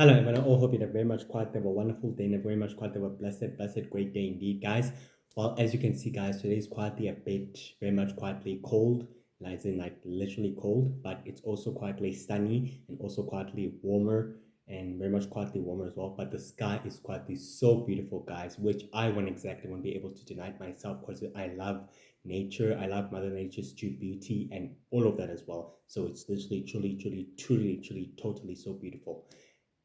Hello, everyone. I all hope you had a very much quite have a wonderful day and a very much quite have a blessed, great day indeed, guys. Well, as you can see, guys, today is quietly a bit very much quietly cold, as in like literally cold, but it's also quietly sunny and also quietly warmer and very much quietly warmer as well. But the sky is quietly so beautiful, guys, which I won't exactly won't be able to deny it myself because I love nature. I love Mother Nature's true beauty and all of that as well. So it's literally, truly, totally so beautiful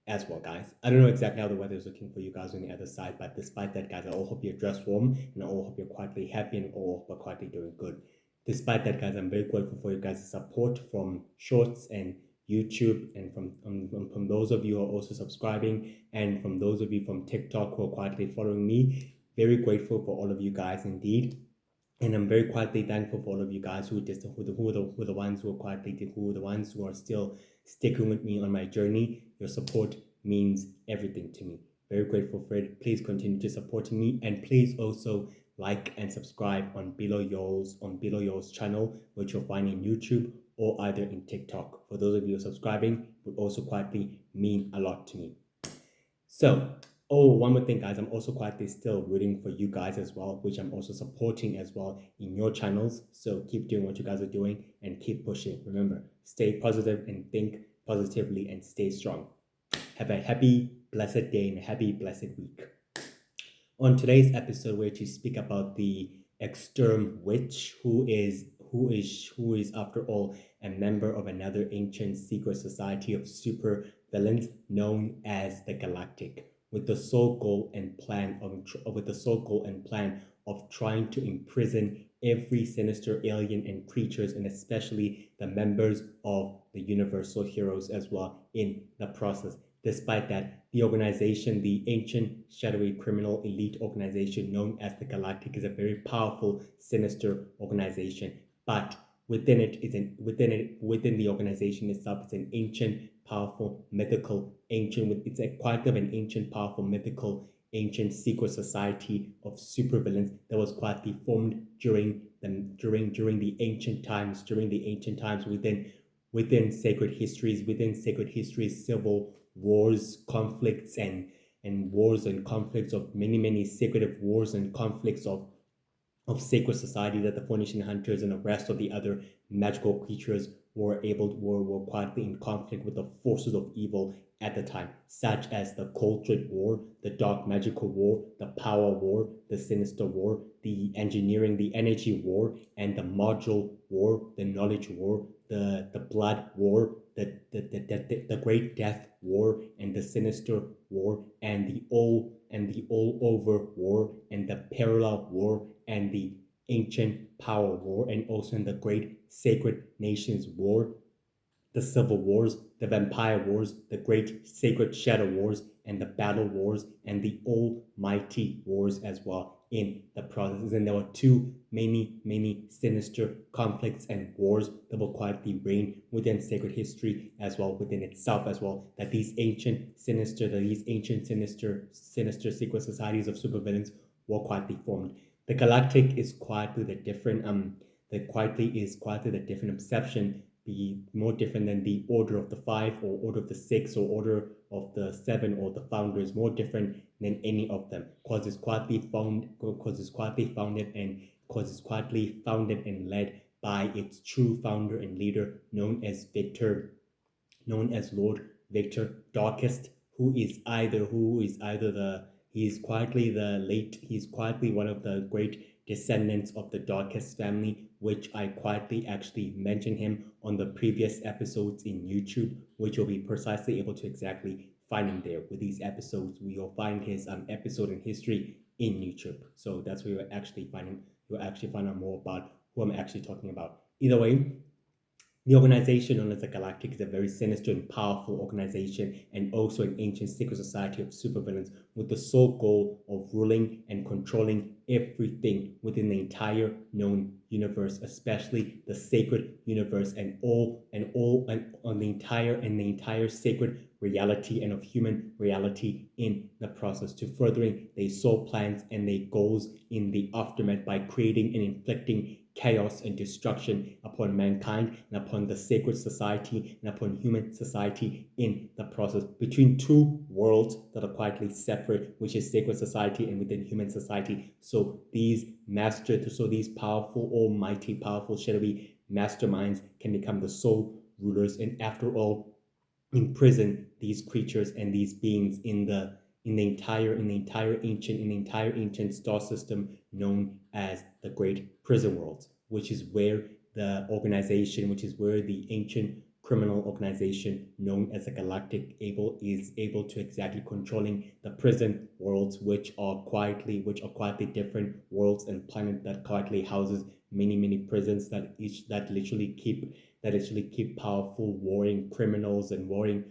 as well, guys. I don't know exactly how the weather is looking for you guys on the other side, but despite that, guys, I all hope you're dressed warm and I all hope you're quietly happy and all hope you're quietly doing good. Despite that, guys, I'm very grateful for you guys' support from Shorts and YouTube and from those of you who are also subscribing and from those of you from TikTok who are quietly following me. Very grateful for all of you guys indeed. And I'm very quietly thankful for all of you guys who are the ones who are who are the ones who are still sticking with me on my journey. Your support means everything to me. Very grateful for it. Please continue to support me and please also like and subscribe on Below Yours channel, which you'll find in YouTube or either in TikTok. For those of you subscribing, would also quietly mean a lot to me. So, one more thing, guys, I'm also quietly still rooting for you guys as well, which I'm also supporting as well in your channels. So keep doing what you guys are doing and keep pushing. Remember, stay positive and think positively and stay strong. Have a happy, blessed day and a happy, blessed week. On today's episode, we're to speak about the extreme witch, who is after all a member of another ancient secret society of super villains known as the Galactic, with the sole goal and plan of trying to imprison every sinister alien and creatures, and especially the members of the Universal Heroes as well in the process. Despite that, the organization, the ancient, shadowy criminal elite organization known as the Galactic, is a very powerful, sinister organization. But within the organization itself, it's an ancient, powerful, mythical, it's a quite of an ancient, powerful, mythical, ancient secret society of supervillains that was quietly formed during the ancient times within sacred histories, civil wars, conflicts, and wars and conflicts of many secretive wars and conflicts of sacred society that the Phoenician hunters and the rest of the other magical creatures were quietly in conflict with the forces of evil at the time, such as the Cultured War, the Dark Magical War, the Power War, the Sinister War, the Engineering, the Energy War, and the Module War, the Knowledge War, the Blood War, the Great Death War, and the Sinister War, and the All Over War, and the Parallel War, and the Ancient Power War, and also in the Great Sacred Nations War, the Civil Wars, the Vampire Wars, the Great Sacred Shadow Wars, and the Battle Wars, and the Almighty Wars as well in the process. And there were too many sinister conflicts and wars that will quietly reign within sacred history as well, within itself as well, that these ancient sinister secret societies of supervillains were quietly formed. The Galactic is quietly the different exception, be more different than the Order of the Five or Order of the Six or Order of the Seven or the Founders, more different than any of them, because it's quietly founded and led by its true founder and leader, known as Lord Victor Darkest, he's quietly one of the great descendants of the Darkest family, which I quietly actually mentioned him on the previous episodes in YouTube, which you'll be precisely able to exactly find him there. With these episodes, you'll find his episode in history in YouTube. So that's where you'll actually find out more about who I'm actually talking about. Either way, the organization known as the Galactic is a very sinister and powerful organization and also an ancient secret society of supervillains with the sole goal of ruling and controlling everything within the entire known universe, especially the sacred universe and on the entire sacred reality and of human reality in the process, to furthering their soul plans and their goals in the aftermath by creating and inflicting chaos and destruction upon mankind and upon the sacred society and upon human society in the process, between two worlds that are quietly separate, which is sacred society and within human society. So these these powerful, almighty, powerful, shadowy masterminds can become the sole rulers, and after all, imprison these creatures and these beings in the entire ancient star system known as the Great Prison World, which is where the ancient criminal organization known as the Galactic is able to exactly controlling the prison worlds, which are quietly different worlds and planet that quietly houses many prisons that literally keep powerful warring criminals and warring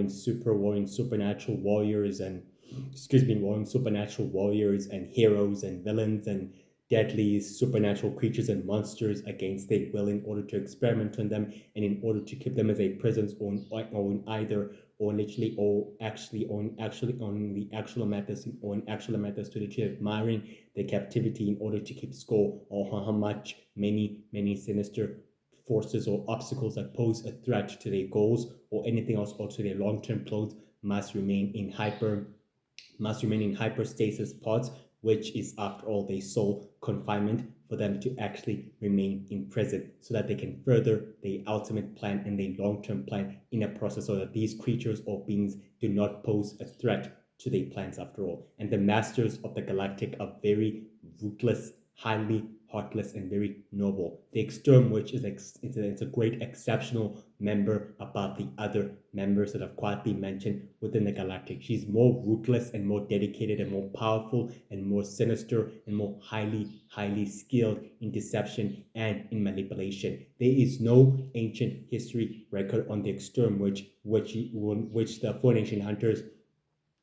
supernatural warriors and warring supernatural warriors and heroes and villains and deadly supernatural creatures and monsters against their will, in order to experiment on them and in order to keep them as a presence on either or literally or actually on the actual methods to literally admiring their captivity in order to keep score on how much many sinister forces or obstacles that pose a threat to their goals or anything else, or to their long-term plans, must remain in hyperstasis pods, which is after all their sole confinement, for them to actually remain in prison so that they can further their ultimate plan and their long-term plan in a process, so that these creatures or beings do not pose a threat to their plans after all. And the masters of the galactic are very ruthless, highly heartless, and very noble. The Exterm Witch it's a great exceptional member above the other members that I've quietly mentioned within the galactic. She's more ruthless and more dedicated and more powerful and more sinister and more highly skilled in deception and in manipulation. There is no ancient history record on the Exterm Witch which the four ancient hunters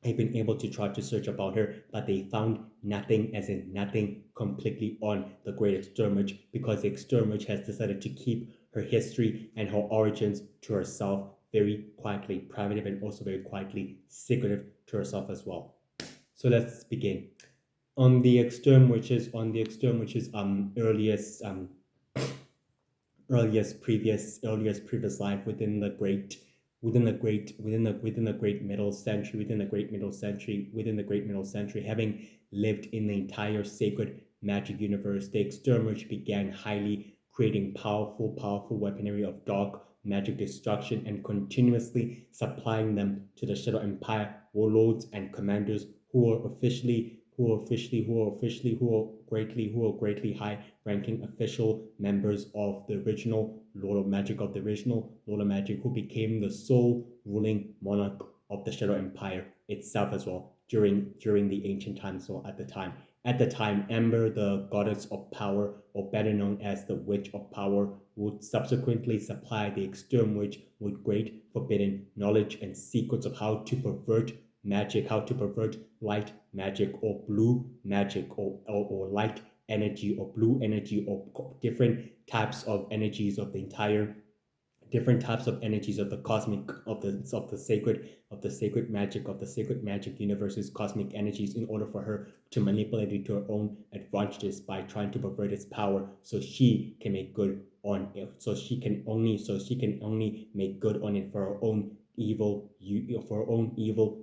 have been able to try to search about her, but they found nothing, as in nothing completely on the Great Exterminage, because the Exterminage has decided to keep her history and her origins to herself, very quietly private and also very quietly secretive to herself as well. So let's begin. On the Exterminage's earliest previous life within the great middle century, having lived in the entire sacred magic universe, the Exterminage began highly creating powerful weaponry of dark magic destruction and continuously supplying them to the Shadow Empire warlords and commanders who are greatly high ranking official members of the original Lord of Magic, who became the sole ruling monarch of the Shadow Empire itself as well during the ancient times, or at the time. At the time, Amber, the goddess of power, or better known as the Witch of Power, would subsequently supply the Exterm Witch with great forbidden knowledge and secrets of how to pervert magic, how to pervert light magic or blue magic or light energy or blue energy, or different types of energies of the entire different types of energies of the cosmic of the sacred magic universe's cosmic energies, in order for her to manipulate it to her own advantages by trying to pervert its power, so she can make good on it, so she can only make good on it for her own evil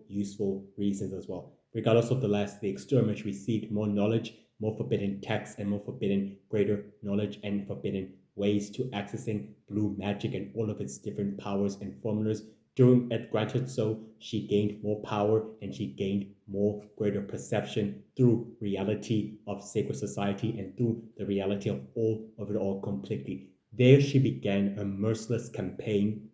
useful reasons as well. Regardless of the last, the Exterminage received more knowledge, more forbidden texts, and more forbidden greater knowledge and forbidden ways to accessing blue magic and all of its different powers and formulas. Granted, so she gained more power and she gained more greater perception through reality of sacred society and through the reality of it all completely. There she began a merciless campaign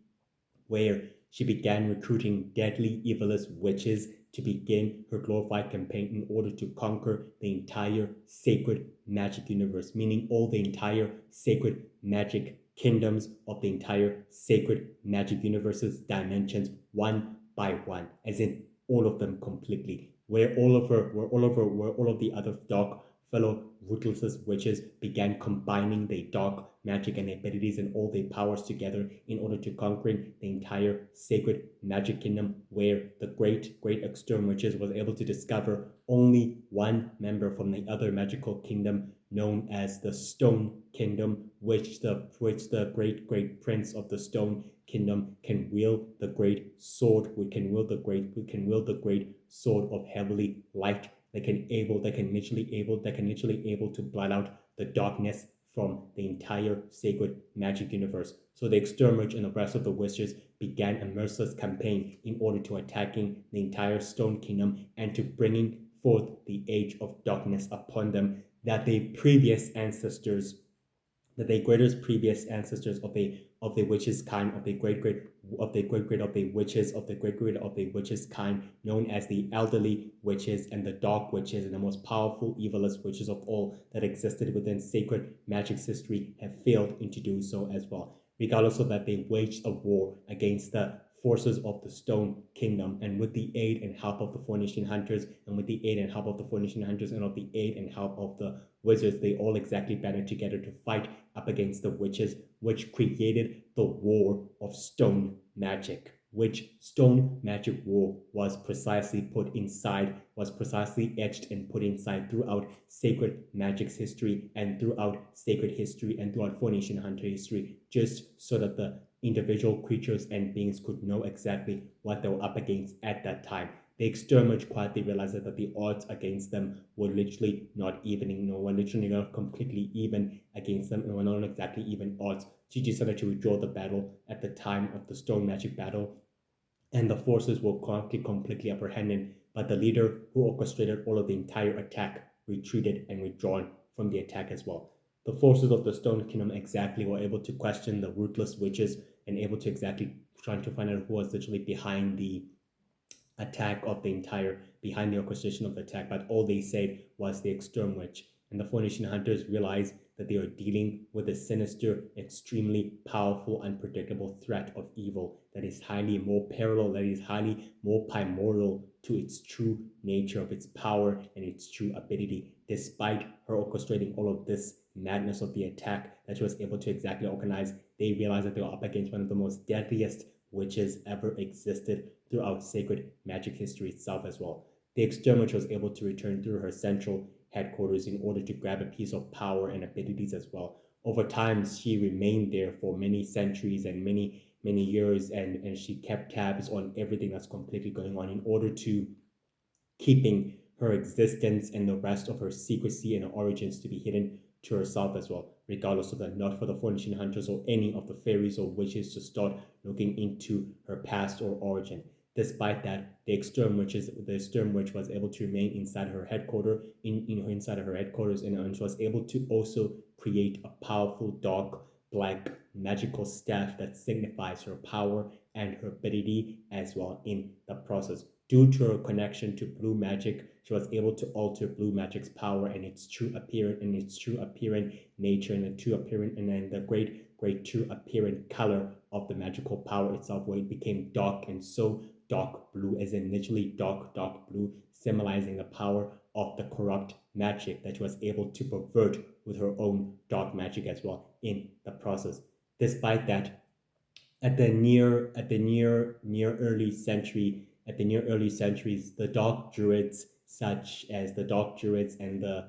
where she began recruiting deadly, evilest witches to begin her glorified campaign in order to conquer the entire sacred magic universe, meaning all the entire sacred magic kingdoms of the entire sacred magic universe's dimensions, one by one, as in all of them completely. Where all of the other dark fellow ruthless witches began combining their dark magic and abilities and all their powers together in order to conquer the entire sacred magic kingdom, where the great extreme witches was able to discover only one member from the other magical kingdom known as the Stone Kingdom, which the great prince of the Stone Kingdom can wield the great sword. We can wield the great sword of heavenly light that can literally able to blot out the darkness from the entire sacred magic universe. So the Exterminate and the rest of the wizards began a merciless campaign in order to attacking the entire Stone Kingdom and to bringing forth the age of darkness upon them that the previous ancestors that the greatest previous ancestors of the witches kind of the great of the witches kind, known as the elderly witches and the dark witches and the most powerful evilest witches of all that existed within sacred magic's history, have failed in to do so as well, regardless of that they waged a war against the forces of the Stone Kingdom, and with the aid and help of the Four Nation Hunters, and with the aid and help of the Four Nation Hunters, and of the aid and help of the wizards, they all exactly banded together to fight up against the witches, which created the War of Stone Magic, which Stone Magic War was precisely etched and put inside throughout sacred magic's history and throughout sacred history and throughout Four Nation Hunter history, just so that the individual creatures and beings could know exactly what they were up against at that time. The Exterminate quietly realized that the odds against them were literally not evening, were literally not completely even against them, and were not exactly even odds. She decided to withdraw the battle at the time of the Stone Magic battle, and the forces were completely apprehended, but the leader who orchestrated all of the entire attack retreated and withdrawn from the attack as well. The forces of the Stone Kingdom exactly were able to question the ruthless witches and able to exactly trying to find out who was literally behind the behind the orchestration of the attack, but all they said was the Extreme Witch. And the Four Nation Hunters realized that they are dealing with a sinister, extremely powerful, unpredictable threat of evil that is highly more parallel, that is highly more primordial to its true nature of its power and its true ability. Despite her orchestrating all of this madness of the attack that she was able to exactly organize, they realized that they were up against one of the most deadliest witches ever existed throughout sacred magic history itself as well. The Exterminate was able to return through her central headquarters in order to grab a piece of power and abilities as well. Over time, she remained there for many centuries and many years, and she kept tabs on everything that's completely going on in order to keeping her existence and the rest of her secrecy and her origins to be hidden to herself as well, regardless of that, not for the Four Nation Hunters or any of the fairies or witches to start looking into her past or origin. Despite that, the Sturm Witch was able to remain inside her headquarters, inside her headquarters, and she was able to also create a powerful dark black magical staff that signifies her power and her ability as well in the process. Due to her connection to blue magic, she was able to alter blue magic's power and its true apparent nature and then the great true apparent color of the magical power itself, where it became dark and so dark blue, as in literally dark blue, symbolizing the power of the corrupt magic that she was able to pervert with her own dark magic as well in the process. Despite that, at the near early centuries, the dark druids, such as the dark druids and the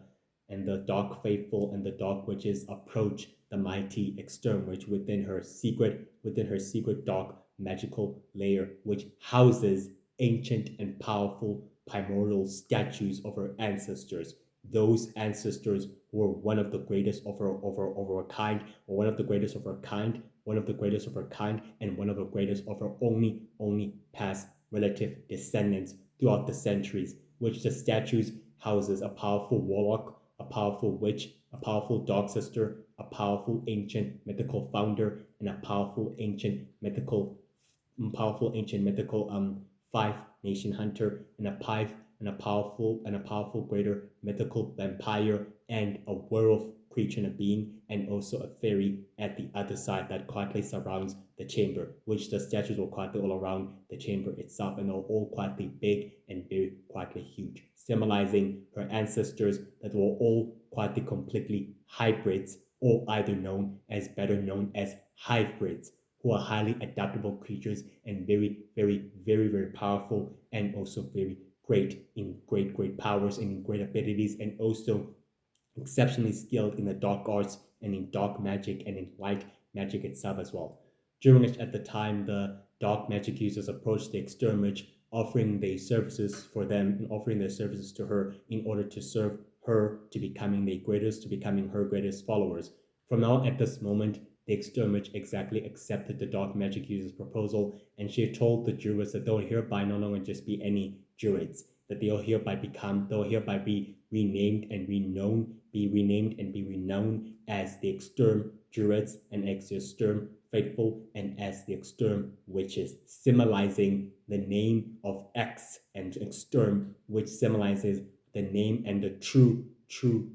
dark faithful and the dark witches, approach the mighty Exterminate within her secret dark magical layer, which houses ancient and powerful primordial statues of her ancestors. Those ancestors were one of the greatest of her kind, or one of the greatest of her kind, one of the greatest of her kind, and one of the greatest of her only past relative descendants throughout the centuries, which the statues houses a powerful warlock, a powerful witch, a powerful dark sister, a powerful ancient mythical founder, and a powerful ancient mythical five nation hunter, and a powerful greater mythical vampire, and a werewolf creature and a being, and also a fairy at the other side that quietly surrounds the chamber, which the statues were quietly all around the chamber itself, and are all quietly big and very quietly huge, symbolizing her ancestors that were all quietly completely hybrids, or either better known as hybrids, who are highly adaptable creatures and very, very, very, very powerful, and also very great powers and in great abilities, and also exceptionally skilled in the dark arts and in dark magic and in light magic itself as well. During which at the time the dark magic users approached the exterminate, offering their services for them and offering their services to her in order to serve her to becoming their greatest, to becoming her greatest followers. From now at this moment, the exterminate exactly accepted the dark magic user's proposal, and she told the jurors that they'll hereby no longer just be any jurists, that they'll hereby be renamed and be renowned as the Exterm Druids and as the Exterm Faithful and as the Exterm Witches, symbolizing the name of X and Exterm, which symbolizes the name and the true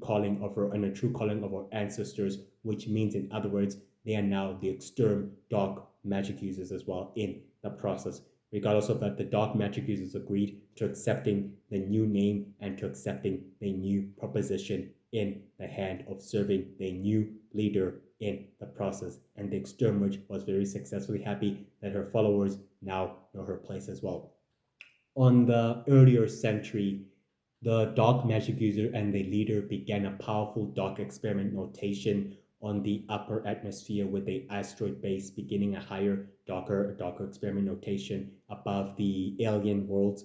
calling of her and the true calling of our ancestors, which means in other words they are now the Exterm dark magic users as well in the process. Regardless of that, the dark magic users agreed to accepting the new name and to accepting the new proposition in the hand of serving the new leader in the process. And the exterminate was very successfully happy that her followers now know her place as well. On the earlier century, the dark magic user and the leader began a powerful dark experiment notation on the upper atmosphere with the asteroid base beginning a higher, darker experiment notation above the alien worlds,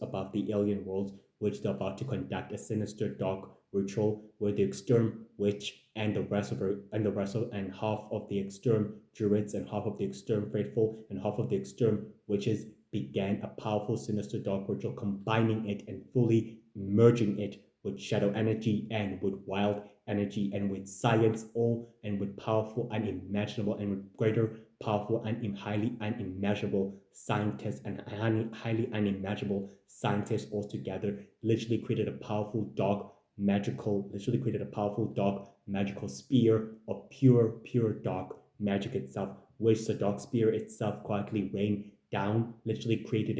which they're about to conduct a sinister dark ritual where the exterm witch and half of the exterm druids and half of the exterm faithful and half of the exterm witches began a powerful sinister dark ritual, combining it and fully merging it with shadow energy and with wild energy and with science, all and with powerful, unimaginable, and with greater, powerful, and highly unimaginable scientists and highly unimaginable scientists all together, literally created a powerful dark magical spear of pure dark magic itself, which the dark spear itself quietly rained down, literally created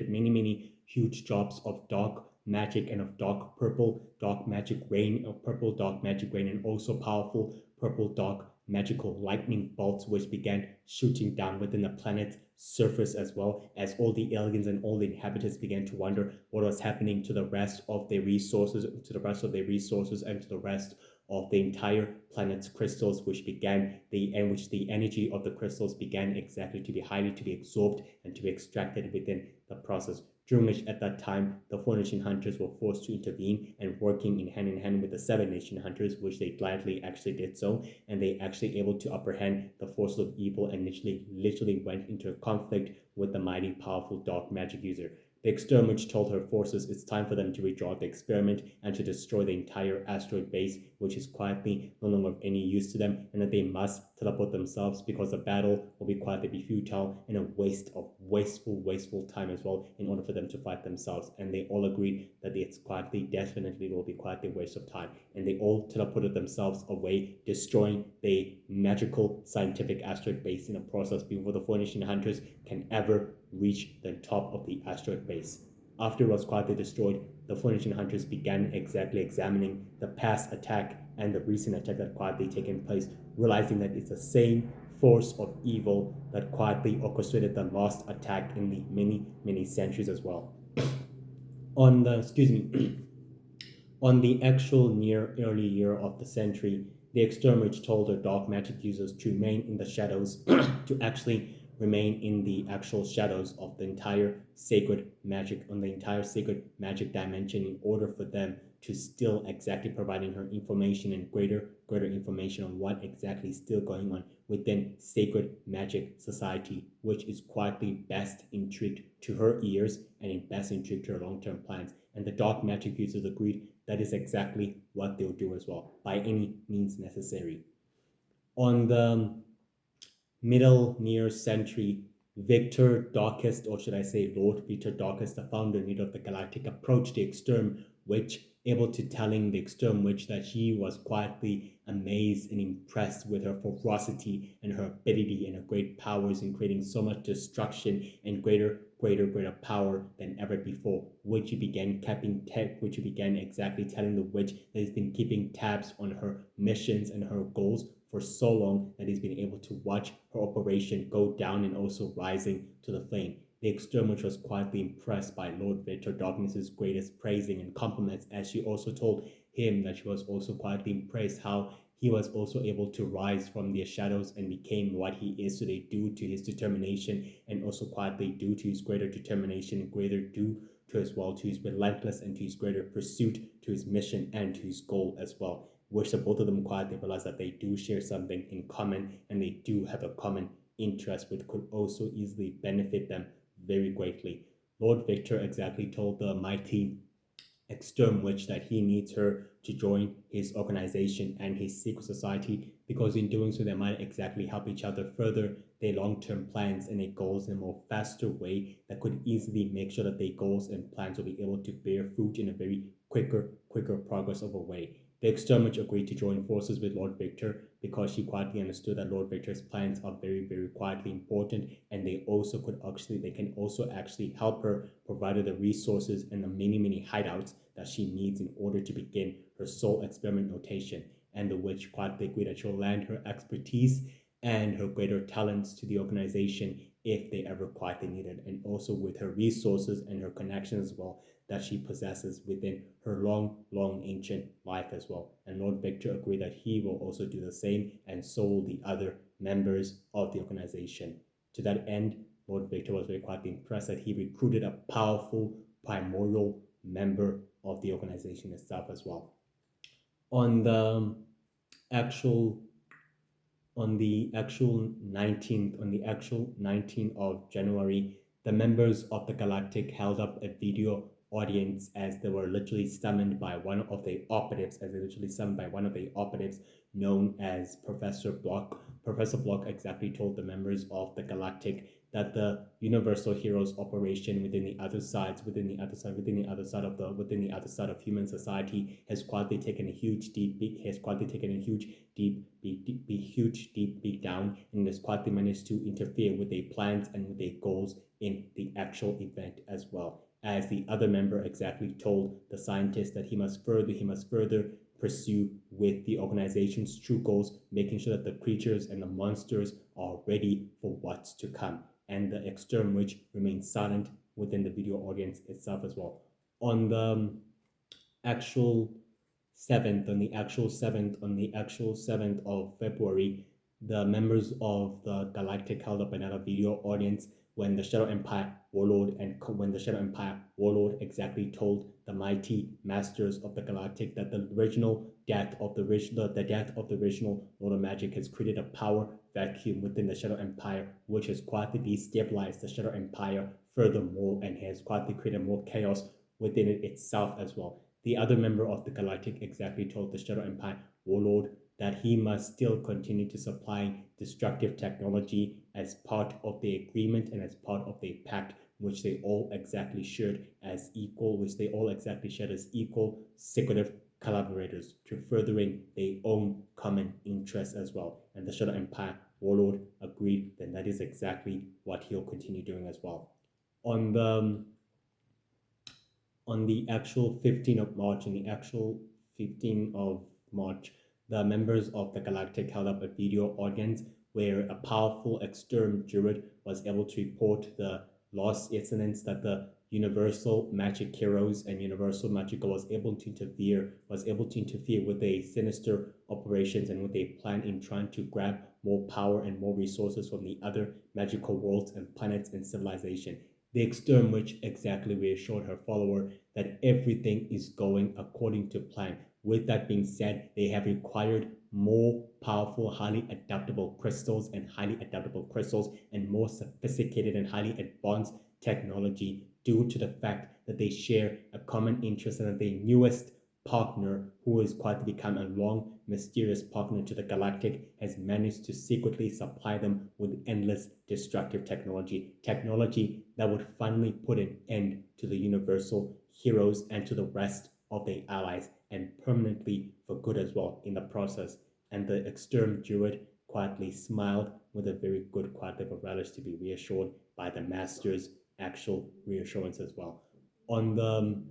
many huge drops of dark magic and of purple dark magic rain, and also powerful purple dark magical lightning bolts which began shooting down within the planet's surface, as well as all the aliens and all the inhabitants began to wonder what was happening to the rest of their resources and to the rest of the entire planet's crystals, which the energy of the crystals began exactly to be absorbed and to be extracted within the process. During which at that time the 4 nation hunters were forced to intervene and working in hand with the 7 nation hunters, which they gladly actually did so, and they actually able to apprehend the forces of evil and literally went into a conflict with the mighty powerful dark magic user. The exterminate told her forces it's time for them to withdraw the experiment and to destroy the entire asteroid base, which is quietly no longer of any use to them, and that they must teleport themselves because the battle will be quietly futile and a wasteful time as well in order for them to fight themselves. And they all agreed that it's definitely will be quietly a waste of time. And they all teleported themselves away, destroying the magical scientific asteroid base in the process before the 4 nation hunters can ever reach the top of the asteroid base. After it was quietly destroyed, the 4 nation hunters began examining the past attack and the recent attack that quietly taken place, realizing that it's the same force of evil that quietly orchestrated the last attack in the many centuries as well. On the actual near early year of the century, the exterminate told the dark magic users to remain in the shadows, to actually remain in the actual shadows of the entire sacred magic dimension in order for them to still exactly providing her information and greater information on what exactly is still going on within sacred magic society, which is quietly best intrigued to her ears and best intrigued to her long-term plans. And the dark magic users agreed that is exactly what they'll do as well, by any means necessary. On the middle near century, Victor Darkest, or should I say Lord Victor Darkest, the founder and leader of the Galactic, approached the exterm witch able to telling the extreme witch that she was quietly amazed and impressed with her ferocity and her ability and her great powers in creating so much destruction and greater power than ever before. Which he began exactly telling the witch that he's been keeping tabs on her missions and her goals for so long that he's been able to watch her operation go down and also rising to the flame. The extreme witch was quietly impressed by Lord Victor Darkness's greatest praising and compliments, as she also told him that she was also quietly impressed how he was also able to rise from their shadows and became what he is today due to his determination, and also quietly due to his greater determination and greater due to as well to his relentless and to his greater pursuit to his mission and to his goal as well. Which the both of them quietly realize that they do share something in common and they do have a common interest which could also easily benefit them very greatly. Lord Victor exactly told the mighty extreme witch that he needs her to join his organization and his secret society, because in doing so they might exactly help each other further their long-term plans and their goals in a more faster way that could easily make sure that their goals and plans will be able to bear fruit in a very quicker progress of a way. The extreme witch agreed to join forces with Lord Victor because she quietly understood that Lord Victor's plans are very quietly important, and they can also actually help her provide her the resources and the many hideouts that she needs in order to begin her soul experiment notation. And the witch quietly agreed that she'll lend her expertise and her greater talents to the organization if they ever quietly need it, and also with her resources and her connections as well that she possesses within her long ancient life as well. And Lord Victor agreed that he will also do the same, and so will the other members of the organization. To that end, Lord Victor was very quietly impressed that he recruited a powerful primordial member of the organization itself as well. On the actual 19th of January, the members of the Galactic held up a video audience as they were literally summoned by one of the operatives, known as Professor Block. Professor Block exactly told the members of the Galactic that the Universal Heroes operation within the other side of human society has quietly taken a huge deep beat down, and has quietly managed to interfere with their plans and with their goals in the actual event as well. As the other member exactly told the scientist that he must further pursue with the organization's true goals, making sure that the creatures and the monsters are ready for what's to come. And the extreme witch remains silent within the video audience itself as well. On the actual 7th of February, the members of the Galactic held up another video audience when the Shadow Empire Warlord exactly told the mighty masters of the Galactic that the death of the original Lord of Magic has created a power vacuum within the Shadow Empire, which has quietly destabilized the Shadow Empire furthermore and has quietly created more chaos within it itself as well. The other member of the Galactic exactly told the Shadow Empire Warlord that he must still continue to supply destructive technology as part of the agreement and as part of the pact, which they all exactly shared as equal, secretive collaborators to furthering their own common interests as well. And the Shadow Empire Warlord agreed that is exactly what he'll continue doing as well. On the actual 15th of March, the members of the Galactic held up a video audience where a powerful external druid was able to report the lost incidents that the Universal Magic Heroes and Universal Magica was able to interfere with a sinister operations and with a plan in trying to grab more power and more resources from the other magical worlds and planets and civilization. The external witch exactly reassured her follower that everything is going according to plan. With that being said, they have required more powerful, highly adaptable crystals and more sophisticated and highly advanced technology due to the fact that they share a common interest and that their newest partner, who has quite become a long, mysterious partner to the Galactic, has managed to secretly supply them with endless destructive technology that would finally put an end to the Universal Heroes and to the rest of their allies and permanently for good as well in the process. And the external druid quietly smiled with a very good quiet level relish to be reassured by the master's actual reassurance as well. On the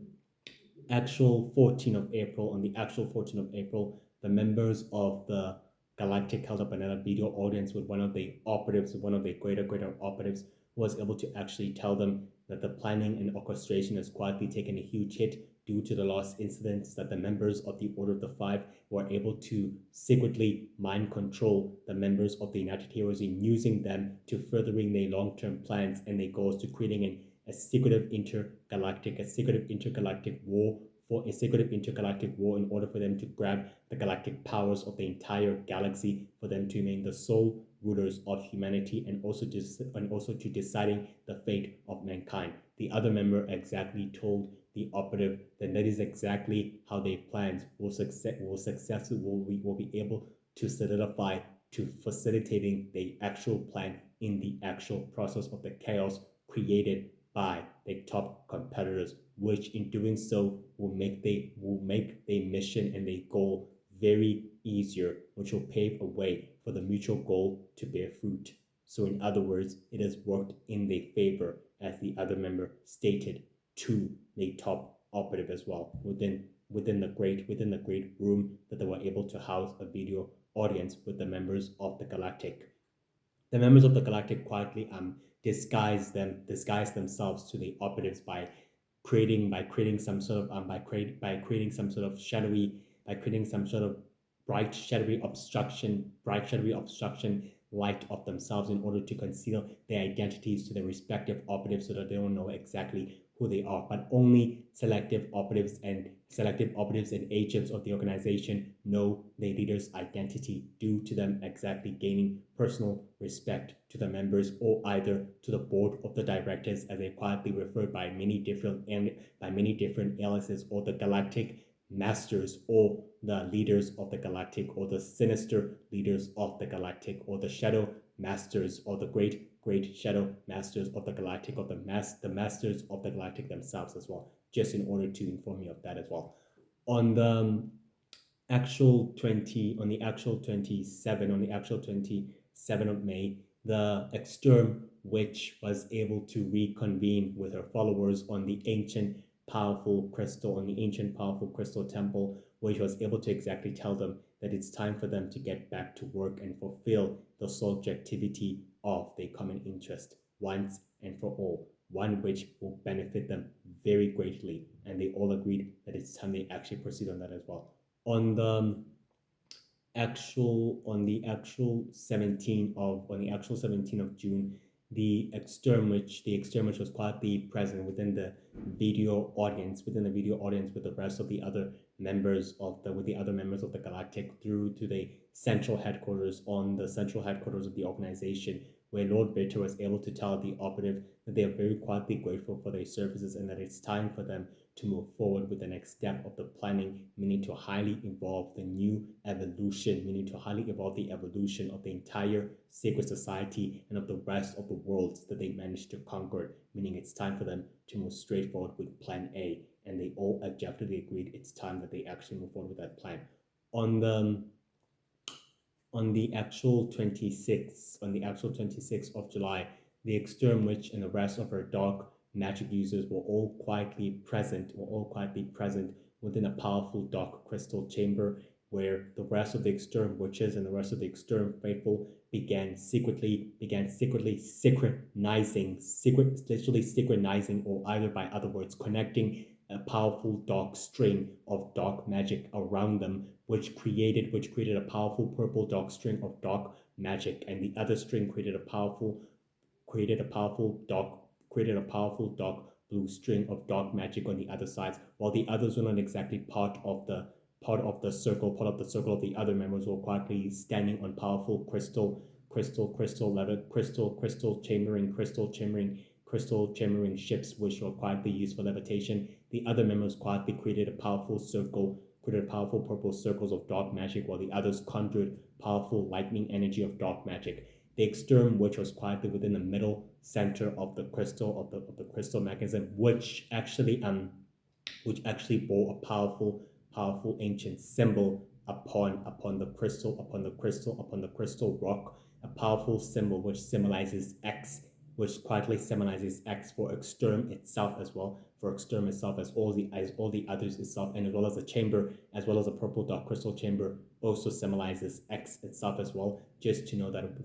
actual 14th of April, on the actual 14th of April, the members of the Galactic held up another video audience with one of the operatives, one of the greater operatives, who was able to actually tell them that the planning and orchestration has quietly taken a huge hit due to the last incidents, that the members of the Order of the Five were able to secretly mind control the members of the United Heroes in using them to furthering their long-term plans and their goals, to creating a secretive intergalactic war in order for them to grab the galactic powers of the entire galaxy, for them to remain the sole rulers of humanity, and also to deciding the fate of mankind. The other member exactly told the operative that that is exactly how their plans will be able to solidify, to facilitating the actual plan in the actual process of the chaos created by their top competitors, which in doing so will make their mission and their goal very easier, which will pave a way for the mutual goal to bear fruit. So in other words, it has worked in their favor, as the other member stated to the top operative as well, within the great room that they were able to house a video audience with the members of the Galactic. The members of the Galactic quietly disguise themselves to the operatives by creating some sort of by creating some sort of shadowy by creating some sort of bright shadowy obstruction light of themselves in order to conceal their identities to their respective operatives, so that they don't know exactly who they are. But only selective operatives and agents of the organization know their leader's identity, due to them exactly gaining personal respect to the members, or either to the board of the directors, as they quietly referred by many different aliases, or the galactic masters, or the leaders of the galactic, or the sinister leaders of the galactic, or the shadow masters, or the great shadow masters of the galactic, or the masters of the galactic themselves as well, just in order to inform you of that as well. On the actual 27 of May, the Exterm Witch was able to reconvene with her followers on the ancient powerful crystal temple, which was able to exactly tell them that it's time for them to get back to work and fulfill the subjectivity of their common interest once and for all, one which will benefit them very greatly. And they all agreed that it's time they actually proceed on that as well. On the actual 17th of June, the exterminate was quietly present within the video audience with the rest of the other members of the Galactic, through to the central headquarters of the organization, where Lord Victor was able to tell the operative that they are very quietly grateful for their services, and that it's time for them to move forward with the next step of the planning, meaning to highly evolve the evolution of the entire sacred society and of the rest of the worlds that they managed to conquer, meaning it's time for them to move straight forward with plan A. And they all objectively agreed it's time that they actually move forward with that plan. On the actual 26th of July, the Extreme Witch and the rest of her dark magic users were all quietly present within a powerful dark crystal chamber, where the rest of the Extreme Witches and the rest of the Extreme Faithful began secretly synchronizing, or either by other words, connecting a powerful dark string of dark magic around them, which created a powerful purple dark string of dark magic, and the other string created a powerful dark blue string of dark magic on the other sides, while the others were not exactly part of the circle of the other members, were quietly standing on powerful crystal chambering ships, which were quietly used for levitation. The other members quietly created powerful purple circles of dark magic, while the others conjured powerful lightning energy of dark magic. The external, which was quietly within the middle center of the crystal mechanism, which actually which actually bore a powerful ancient symbol upon the crystal, upon the crystal rock, a powerful symbol which symbolizes X, which quietly symbolizes X for Exterm itself as well, for Exterm itself as all the others itself, and as well as the chamber, as well as a purple dark crystal chamber, also symbolizes X itself as well. Just to know that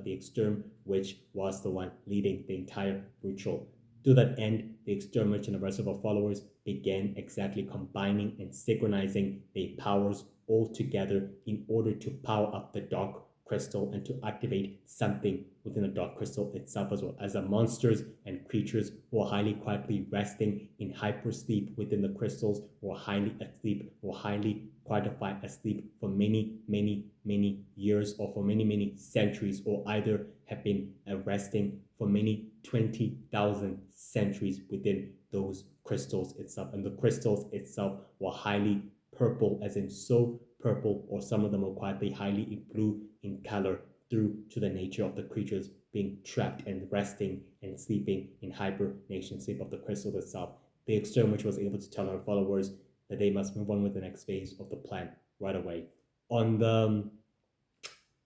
the Exterm, which was the one leading the entire ritual. To that end, the extermination and the rest of our followers began exactly combining and synchronizing their powers all together in order to power up the dark crystal and to activate something within the dark crystal itself, as well as the monsters and creatures who are highly quietly resting in hypersleep within the crystals, or highly asleep, or highly quantified asleep for many years, or for many centuries, or either have been resting for many 20,000 centuries within those crystals itself. And the crystals itself were highly purple, as in so purple, or some of them were quietly highly blue in color, due to the nature of the creatures being trapped and resting and sleeping in hibernation sleep of the crystal itself. The exterminator was able to tell her followers that they must move on with the next phase of the plan right away. On the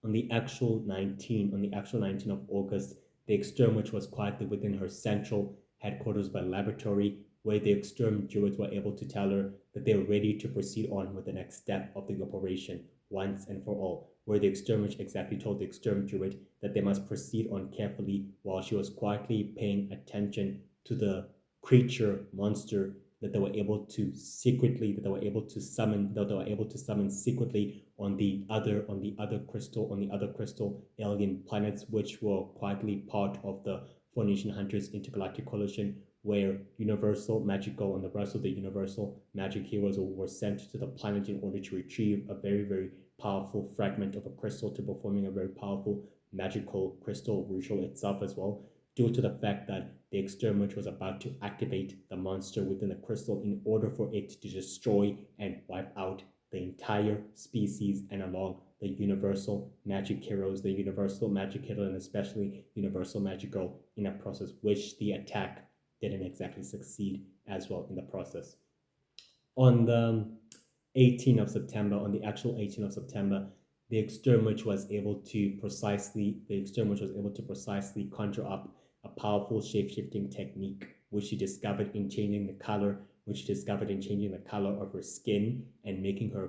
on the actual 19th of August, the Exterm, which was quietly within her central headquarters of a laboratory, where the Exterm Druids were able to tell her that they were ready to proceed on with the next step of the operation once and for all, where the Exterm Witch exactly told the Exterm Druid that they must proceed on carefully, while she was quietly paying attention to the creature monster that they were able to secretly that they were able to summon that they were able to summon secretly on the other crystal alien planets, which were quietly part of the Formation Hunters Intergalactic Coalition, where Universal Magical and the rest of the Universal Magic heroes were sent to the planet in order to retrieve a very powerful fragment of a crystal to performing a very powerful magical crystal ritual itself as well, due to the fact that the experiment was about to activate the monster within the crystal in order for it to destroy and wipe out the entire species, and along the Universal Magic Heroes, the Universal Magic Hero, and especially Universal Magical, in a process which the attack didn't exactly succeed as well in the process. On the 18th of September, on the actual 18th of September, the exterminator was able to precisely conjure up a powerful shape-shifting technique, which she discovered in changing the color, of her skin, and making the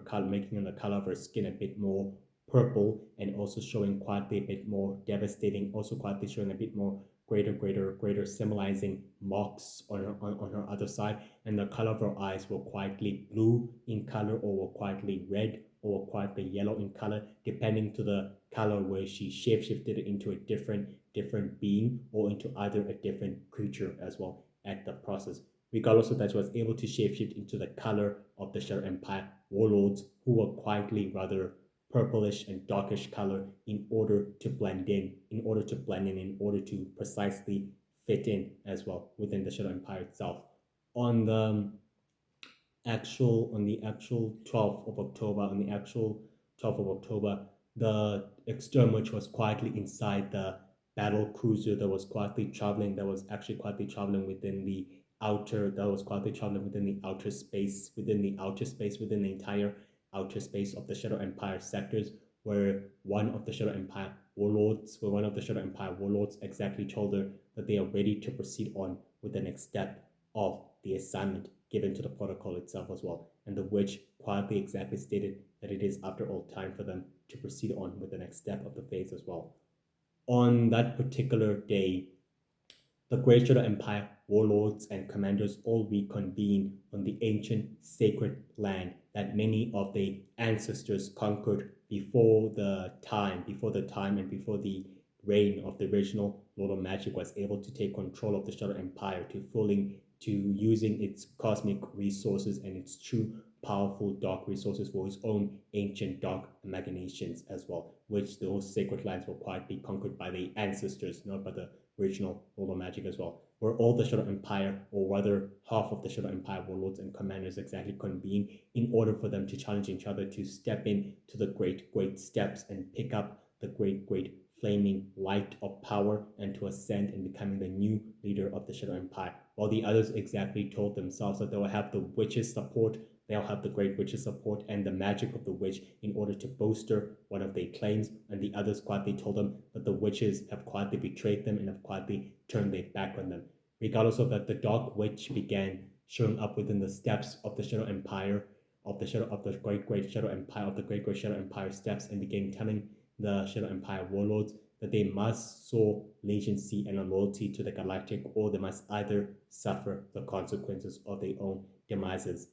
color of her skin a bit more purple, and also showing quietly a bit more devastating, also quietly showing a bit more greater symbolizing marks on her other side, and the color of her eyes were quietly blue in color, or were quietly red, or were quietly yellow in color, depending to the color where she shapeshifted it into a different being, or into either a different creature as well at the process. Regardless of that, she was able to shapeshift into the color of the Shadow Empire warlords, who were quietly rather purplish and darkish color, in order to in order to precisely fit in as well within the Shadow Empire itself. On the actual 12th of October, the exterminator was quietly inside the battle cruiser that was actually quietly traveling within the outer space, within the entire outer space of the Shadow Empire sectors, where one of the Shadow Empire warlords exactly told her that they are ready to proceed on with the next step of the assignment given to the protocol itself as well, and the witch quietly exactly stated that it is after all time for them to proceed on with the next step of the phase as well. On that particular day, the Great Shadow Empire warlords and commanders all reconvene on the ancient sacred land that many of the ancestors conquered before the time and before the reign of the original Lord of Magic was able to take control of the Shadow Empire to using its cosmic resources and its true powerful dark resources for his own ancient dark imaginations as well, which those sacred lands were quietly conquered by the ancestors, not by the original Lord of Magic as well, where all the Shadow Empire, or rather half of the Shadow Empire warlords and commanders exactly convene in order for them to challenge each other to step in to the great steps and pick up the great flaming light of power and to ascend and becoming the new leader of the Shadow Empire. While the others exactly told themselves that they will have the witch's support, they'll have the great witch's support and the magic of the witch in order to bolster one of their claims, and the others quietly told them that the witches have quietly betrayed them and have quietly turned their back on them. Regardless of that, the Dark Witch began showing up within the steps of the Shadow Empire, of the great Shadow Empire, of the great Shadow Empire steps, and began telling the Shadow Empire warlords that they must sow allegiance and loyalty to the galactic, or they must either suffer the consequences of their own demises.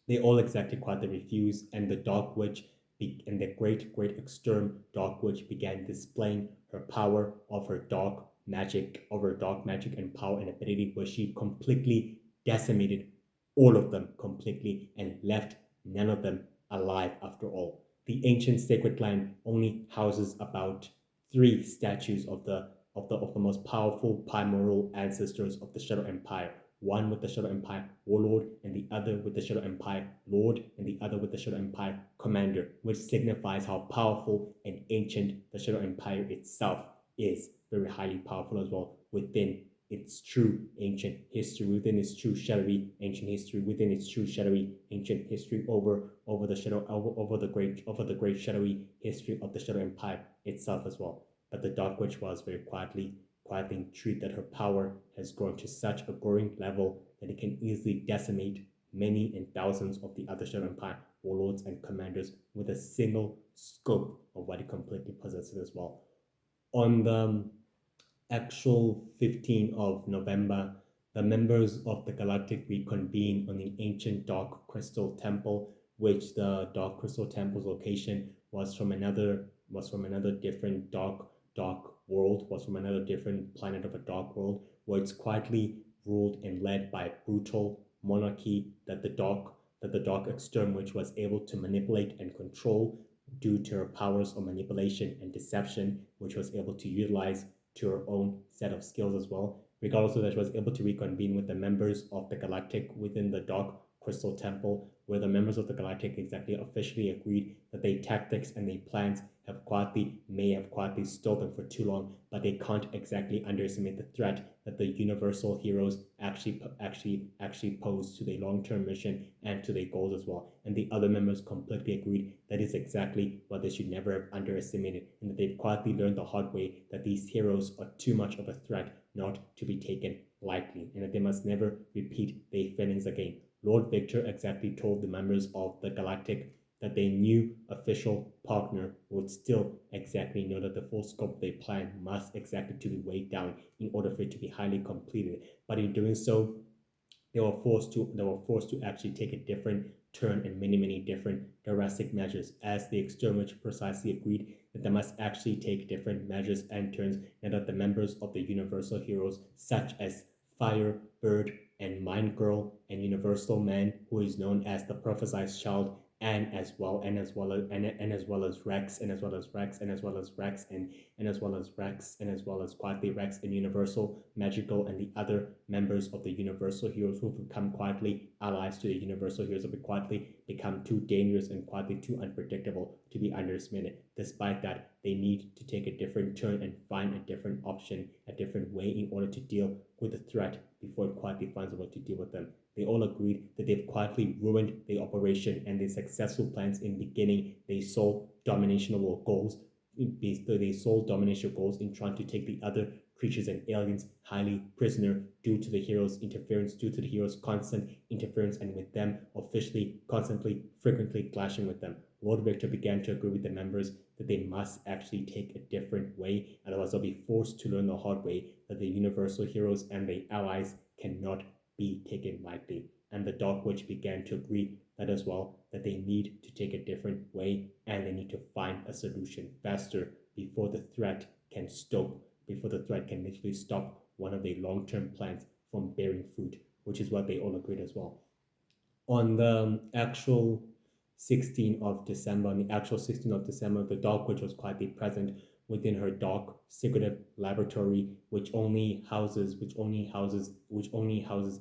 They all exactly quietly refused, and the Dark Witch and the great extern Dark Witch began displaying her power of her dark magic, and power and ability, where she completely decimated all of them completely and left none of them alive after all. The ancient sacred land only houses about 3 statues of the most powerful primordial ancestors of the Shadow Empire. One with the Shadow Empire Warlord, and the other with the Shadow Empire Lord, and the other with the Shadow Empire Commander, which signifies how powerful and ancient the Shadow Empire itself is. Very highly powerful as well within its true ancient history, within its true shadowy ancient history, within its true shadowy ancient history over the great shadowy history of the Shadow Empire itself as well. But the Dark Witch was very quietly intrigued that her power has grown to such a growing level that it can easily decimate many and thousands of the other Shadow Empire warlords and commanders with a single scope of what it completely possesses as well. On the actual 15th of November, the members of the Galactic reconvene on the ancient Dark Crystal Temple, which the Dark Crystal Temple's location was from another different dark world, was from another different planet of a dark world, where it's quietly ruled and led by a brutal monarchy that the dark extern witch was able to manipulate and control due to her powers of manipulation and deception, which was able to utilize to her own set of skills as well. Regardless of that, she was able to reconvene with the members of the Galactic within the Dark Crystal Temple, where the members of the Galactic exactly officially agreed that their tactics and their plans may have quietly stalled them for too long, but they can't exactly underestimate the threat that the universal heroes actually pose to their long-term mission and to their goals as well. And the other members completely agreed that is exactly what they should never have underestimated, and that they've quietly learned the hard way that these heroes are too much of a threat not to be taken lightly, and that they must never repeat their failings again. Lord Victor exactly told the members of the Galactic that their new official partner would still exactly know that the full scope of their plan must exactly to be weighed down in order for it to be highly completed. But in doing so, they were forced to actually take a different turn and many different drastic measures, as the exterminator precisely agreed that they must actually take different measures and turns, and that the members of the Universal Heroes, such as Fire, Bird, and Mind Girl, and Universal Man, who is known as the Prophesied Child, and as well as Rex, quietly Rex and Universal Magical, and the other members of the Universal Heroes who have become quietly allies to the Universal Heroes have quietly become too dangerous and quietly too unpredictable to be underestimated. Despite that, they need to take a different turn and find a different option, a different way in order to deal with the threat before it quietly finds a way to deal with them. They all agreed that they've quietly ruined their operation and their successful plans in beginning their sole dominational goals. They sole domination goals in trying to take the other creatures and aliens highly prisoner due to the heroes' interference, due to the heroes' constant interference, and with them officially, constantly, frequently clashing with them. Lord Victor began to agree with the members that they must actually take a different way, otherwise they'll be forced to learn the hard way that the Universal Heroes and their allies cannot be taken lightly. And the Dark Witch began to agree that as well, that they need to take a different way and they need to find a solution faster before the threat can literally stop one of their long-term plans from bearing fruit, which is what they all agreed as well. On the actual 16th of December, the Dark Witch was quietly present within her dark, secretive laboratory, which only houses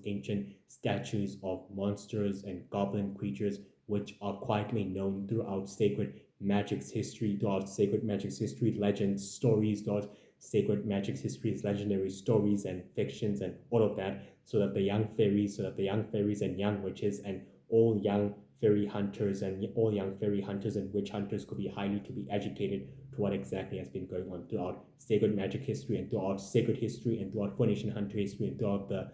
ancient statues of monsters and goblin creatures, which are quietly known throughout sacred magic's history, throughout sacred magic's history, legends, stories, throughout sacred magic's histories, legendary stories and fictions and all of that, so that the young fairies, and young witches and all young fairy hunters and all young fairy hunters and witch hunters could be highly to be educated to what exactly has been going on throughout sacred magic history and throughout sacred history and throughout Phoenician hunter history and throughout the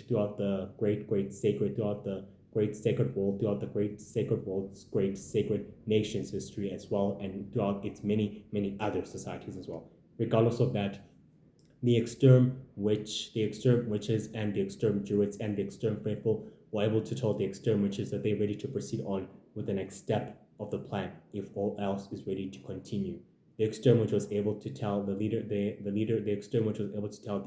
throughout the great sacred, throughout the great sacred world, throughout the great sacred world's great sacred nations history as well, and throughout its many other societies as well. Regardless of that, the exterm witches and the exterm druids and the exterm faithful were able to tell the exterm witches that they're ready to proceed on with the next step of the plan if all else is ready to continue. The exterm witch was able to tell the exterm witch was able to tell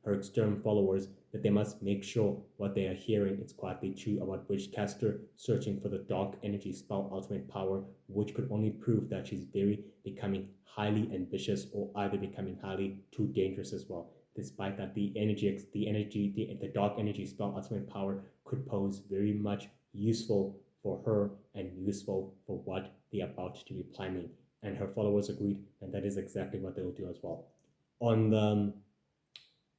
her exterm followers that they must make sure what they are hearing is quietly true about Witchcaster searching for the dark energy spell ultimate power, which could only prove that she's becoming highly ambitious or either becoming highly too dangerous as well. Despite that, the dark energy spell ultimate power could pose very much useful for her and useful for what they're about to be planning. And her followers agreed, and that is exactly what they will do as well. On the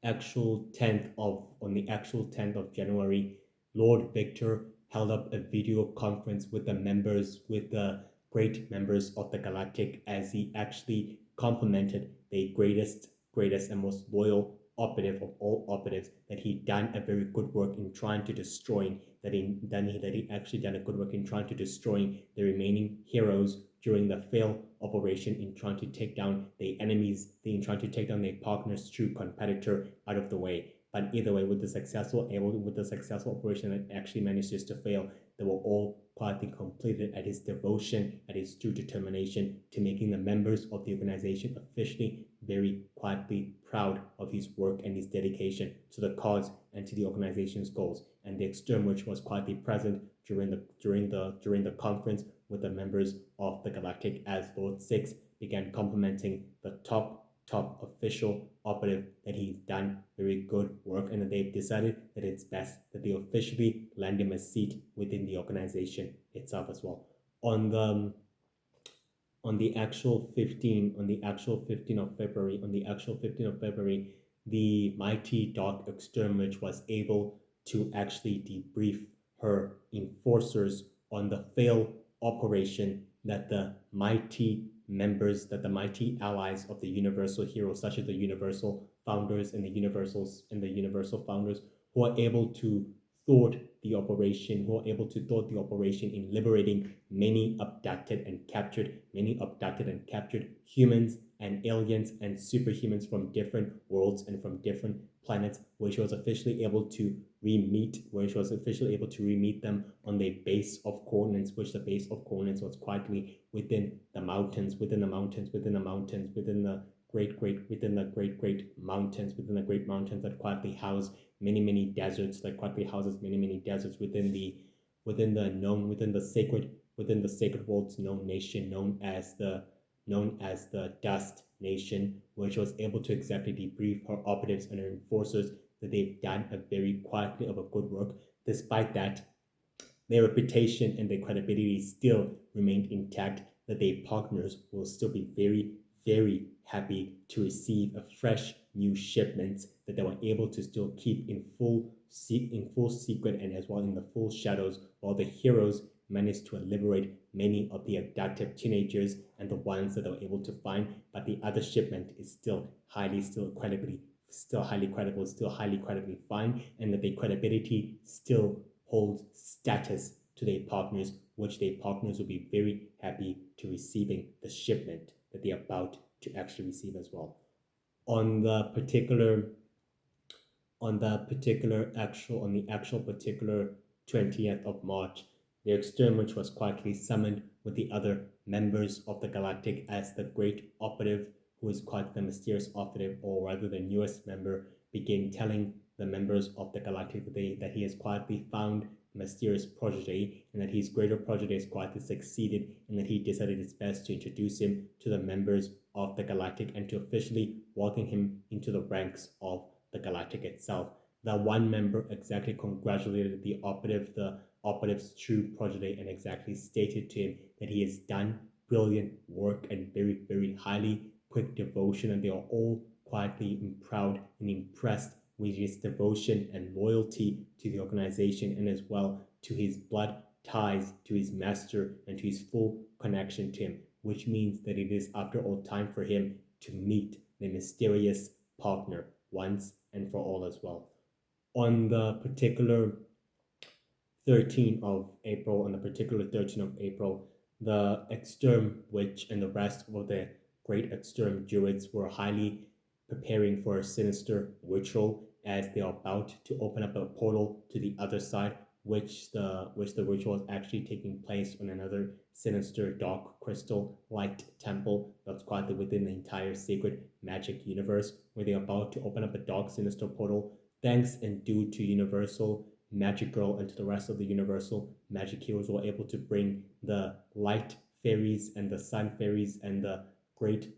on the actual 10th of January, Lord Victor held up a video conference with the great members of the Galactic, as he actually complimented the greatest and most loyal operative of all operatives, that he'd done a very good work in trying to destroying that he actually done a good work in trying to destroying the remaining heroes during the failed operation in trying to take down the enemies, in trying to take down their partner's true competitor out of the way. But either way, with the successful operation that actually manages to fail, they were all quietly completed at his devotion, at his true determination to making the members of the organization officially very quietly proud of his work and his dedication to the cause and to the organization's goals. And the external which was quietly present during the conference with the members of the Galactic, as Lord Six began complimenting the top official operative that he's done very good work, and that they've decided that it's best that they officially land him a seat within the organization itself as well. On the actual 15th of February, the mighty Dark Exterminate was able to actually debrief her enforcers on the failed operation that the mighty allies of the Universal heroes, such as the Universal founders and the Universal founders, who are able to thwart the operation, in liberating many abducted and captured humans and aliens and superhumans from different worlds and from different planets, where she was officially able to re-meet them on their base of coordinates, which the base of coordinates was quietly within the mountains, within the great mountains that quietly house many deserts, within the sacred world's known nation, known as the Dust Nation, which was able to exactly debrief her operatives and her enforcers that they've done a very quietly of a good work. Despite that, their reputation and their credibility still remained intact, that their partners will still be very happy to receive a fresh new shipments that they were able to still keep in full secret and as well in the full shadows, while the heroes managed to liberate many of the abducted teenagers and the ones that they were able to find. But the other shipment is still highly credibly fine, and that their credibility still holds status to their partners, which their partners will be very happy to receiving the shipment that they're about to actually receive as well. On the actual 20th of March, the exterminate was quietly summoned with the other members of the Galactic, as the great operative, who is quite the mysterious operative, or rather the newest member, began telling the members of the Galactic that he has quietly found a mysterious protege, and that his greater protege has quietly succeeded, and that he decided it's best to introduce him to the members of the Galactic and to officially welcome him into the ranks of the Galactic itself. The one member exactly congratulated the operative, the operative's true progeny and exactly stated to him that he has done brilliant work and very, very highly quick devotion, and they are all quietly and proud and impressed with his devotion and loyalty to the organization and as well to his blood ties to his master and to his full connection to him, which means that it is after all time for him to meet the mysterious partner once and for all as well. On the particular 13th of April, the Exterm Witch and the rest of the great Exterm Druids were highly preparing for a sinister ritual as they are about to open up a portal to the other side, which the ritual is actually taking place on another sinister dark crystal light temple that's quietly within the entire sacred magic universe, where they are about to open up a dark sinister portal thanks and due to universal magic girl and to the rest of the universal magic heroes were able to bring the light fairies and the sun fairies and the great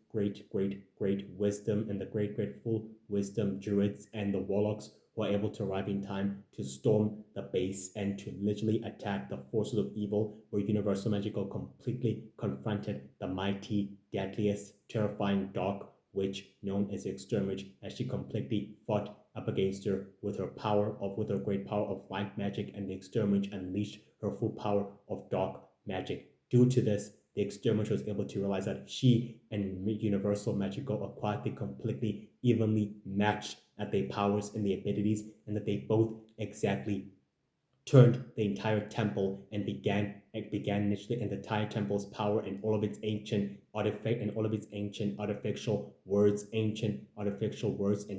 wisdom and the great full wisdom druids and the warlocks were able to arrive in time to storm the base and to literally attack the forces of evil, where Universal Magical completely confronted the mighty, deadliest, terrifying dark witch known as the Exterminate, as she completely fought up against her with her great power of light magic, and the Exterminate unleashed her full power of dark magic. Due to this, the Exterminate was able to realize that she and Universal Magical are quietly completely evenly matched at their powers and their abilities, and that they both exactly turned the entire temple and began initially in the entire temple's power and all of its ancient artifact and all of its ancient artificial words and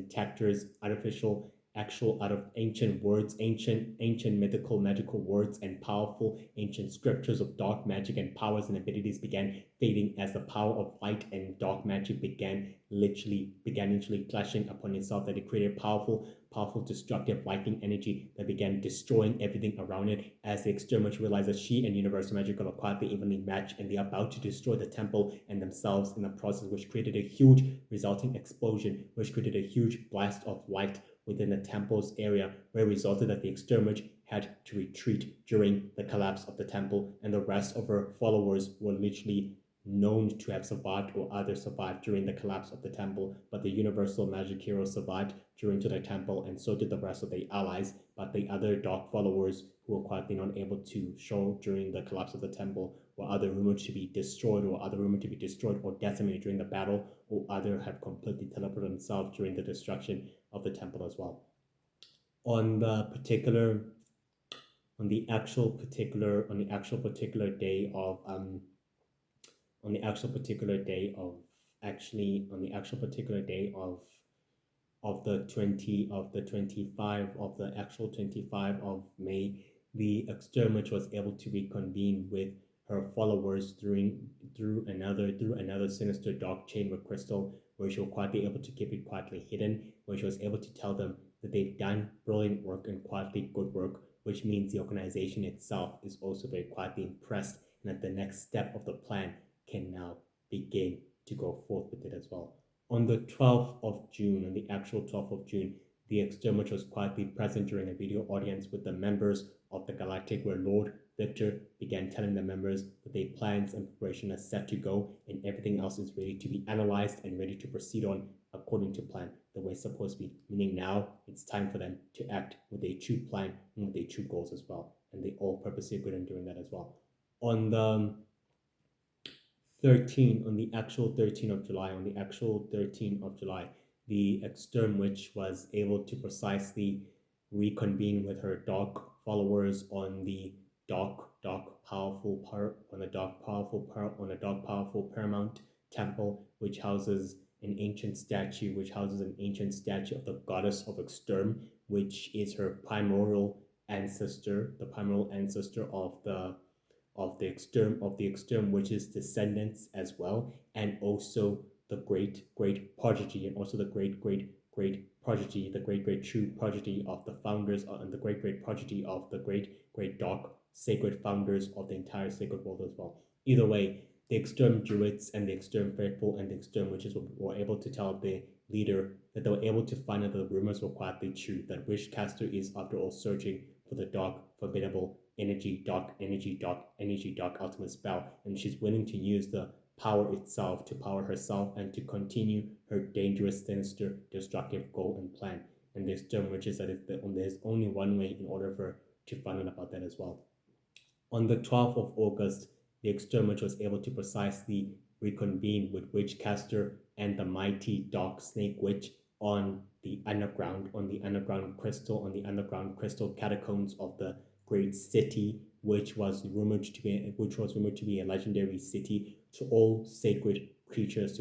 tactors, artificial actual out of ancient words, ancient mythical magical words and powerful ancient scriptures of dark magic and powers and abilities began fading as the power of light and dark magic began literally clashing upon itself, that it created powerful destructive lightning energy that began destroying everything around it, as the Exterminate realized that she and Universal Magical are quietly evenly matched and they are about to destroy the temple and themselves in the process, which created a huge resulting explosion, which created a huge blast of light within the temple's area, where it resulted that the Exterminate had to retreat during the collapse of the temple, and the rest of her followers were literally known to have survived or others survived during the collapse of the temple, but the Universal Magic Hero survived during to the temple, and so did the rest of the allies, but the other dark followers who were quietly not able to show during the collapse of the temple were either rumored to be destroyed or decimated during the battle, or either have completely teleported themselves during the destruction of the temple as well. On the actual particular day of the actual 25 of May, the Exterminate was able to reconvene with her followers through another sinister dark chamber crystal, where she was quietly able to keep it quietly hidden, where she was able to tell them that they've done brilliant work and quietly good work, which means the organization itself is also very quietly impressed, and that the next step of the plan can now begin to go forth with it as well. On the 12th of June, on the actual 12th of June, the Exterminate was quietly present during a video audience with the members of the Galactic, where Lord Victor began telling the members that their plans and preparation are set to go, and everything else is ready to be analyzed and ready to proceed on according to plan, the way it's supposed to be. Meaning now it's time for them to act with a true plan and with their true goals as well. And they all purposely agreed on doing that as well. On the actual 13th of July, the Exterm Witch was able to precisely reconvene with her dark followers on the powerful paramount temple, which houses an ancient statue of the goddess of Exterm, which is her primordial ancestor, of the Exterm Witch's descendants as well, and also the great prodigy, and also the great prodigy, the great true prodigy of the founders, and the great prodigy of the great dark sacred founders of the entire sacred world as well. Either way, the Exterm Druids and the Exterm Faithful and the Exterm Witches were able to tell the leader that they were able to find out that the rumors were quietly true, that Wishcaster is after all searching for the dark, formidable, energy, dark ultimate spell, and she's willing to use the power itself to power herself and to continue her dangerous, sinister, destructive goal and plan. And this term, which is that there's only one way in order for her to find out about that as well. On the 12th of August, the exterminator was able to precisely reconvene with Witchcaster and the mighty dark snake witch on the underground crystal catacombs of the great city, which was rumored to be a legendary city to all sacred creatures,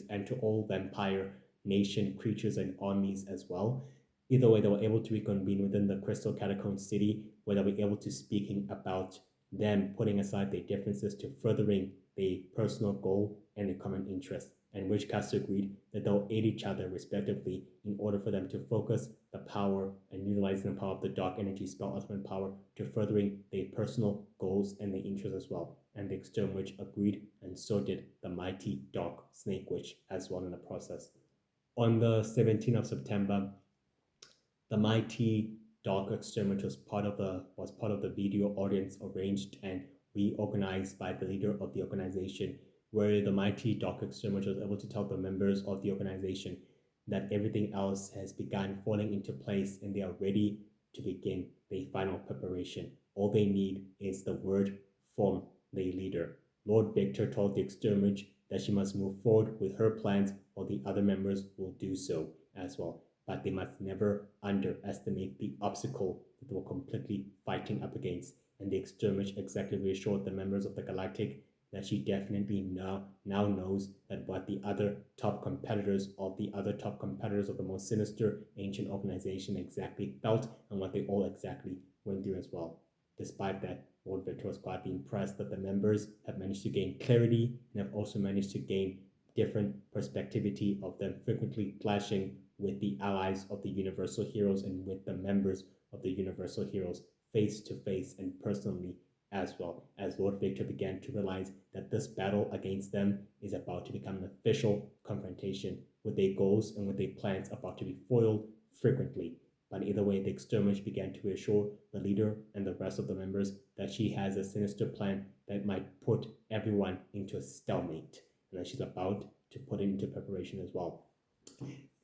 and to all vampire nation creatures and armies as well. Either way, they were able to reconvene within the Crystal Catacomb City, where they were able to speaking about them putting aside their differences to furthering their personal goal and a common interest. And Witchcaster agreed that they'll aid each other respectively in order for them to focus the power and utilizing the power of the dark energy spell ultimate power to furthering their personal goals and their interests as well. And the Extreme Witch agreed, and so did the mighty dark snake witch as well in the process. On the 17th of September, the mighty dark exterminator was part of the video audience arranged and reorganized by the leader of the organization, where the mighty dark exterminator was able to tell the members of the organization that everything else has begun falling into place and they are ready to begin their final preparation. All they need is the word from their leader. Lord Victor told the exterminator that she must move forward with her plans, while the other members will do so as well. But they must never underestimate the obstacle that they were completely fighting up against. And the exterminator exactly reassured the members of the Galactic that she definitely now knows that what the other top competitors of the most sinister ancient organization exactly felt and what they all exactly went through as well. Despite that, Lord Victor was quite impressed that the members have managed to gain clarity and have also managed to gain different perspectivity of them frequently clashing with the allies of the Universal Heroes and with the members of the Universal Heroes face to face and personally, as well as Lord Victor began to realize that this battle against them is about to become an official confrontation, with their goals and with their plans about to be foiled frequently. But either way, the exterminator began to reassure the leader and the rest of the members that she has a sinister plan that might put everyone into a stalemate, and that she's about to put it into preparation as well.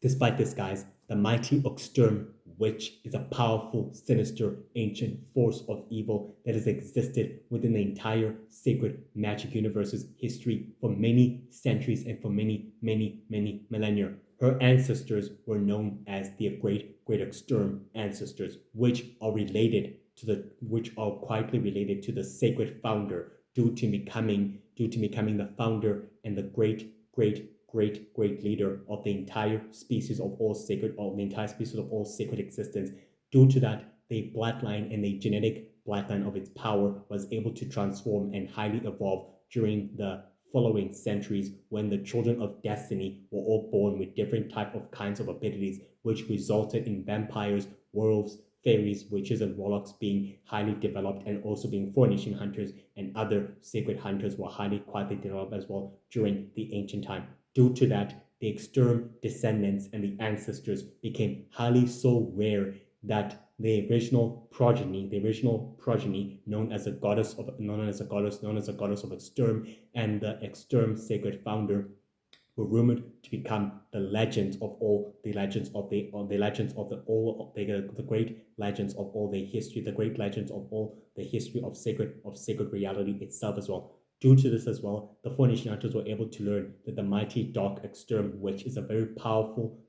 Despite this, guys, the mighty Oxterm Witch is a powerful, sinister, ancient force of evil that has existed within the entire sacred magic universe's history for many centuries and for many, many, many millennia. Her ancestors were known as the Great Oxterm ancestors, which are quietly related to the sacred founder due to becoming the founder and the great leader of the entire species of all sacred existence. Due to that, the bloodline and the genetic bloodline of its power was able to transform and highly evolve during the following centuries, when the children of destiny were all born with different kinds of abilities, which resulted in vampires, werewolves, fairies, witches, and warlocks being highly developed, and also being fornishing hunters and other sacred hunters were quietly developed as well during the ancient time. Due to that, the external descendants and the ancestors became highly so rare that the original progeny, known as a goddess of Exterm, and the Exterm sacred founder, were rumored to become the legends of all the legends of the great legends of all the history, the great legends of all the history of sacred reality itself as well. Due to this as well, the Phoenician hunters were able to learn that the mighty dark Exterm Witch is a very powerful,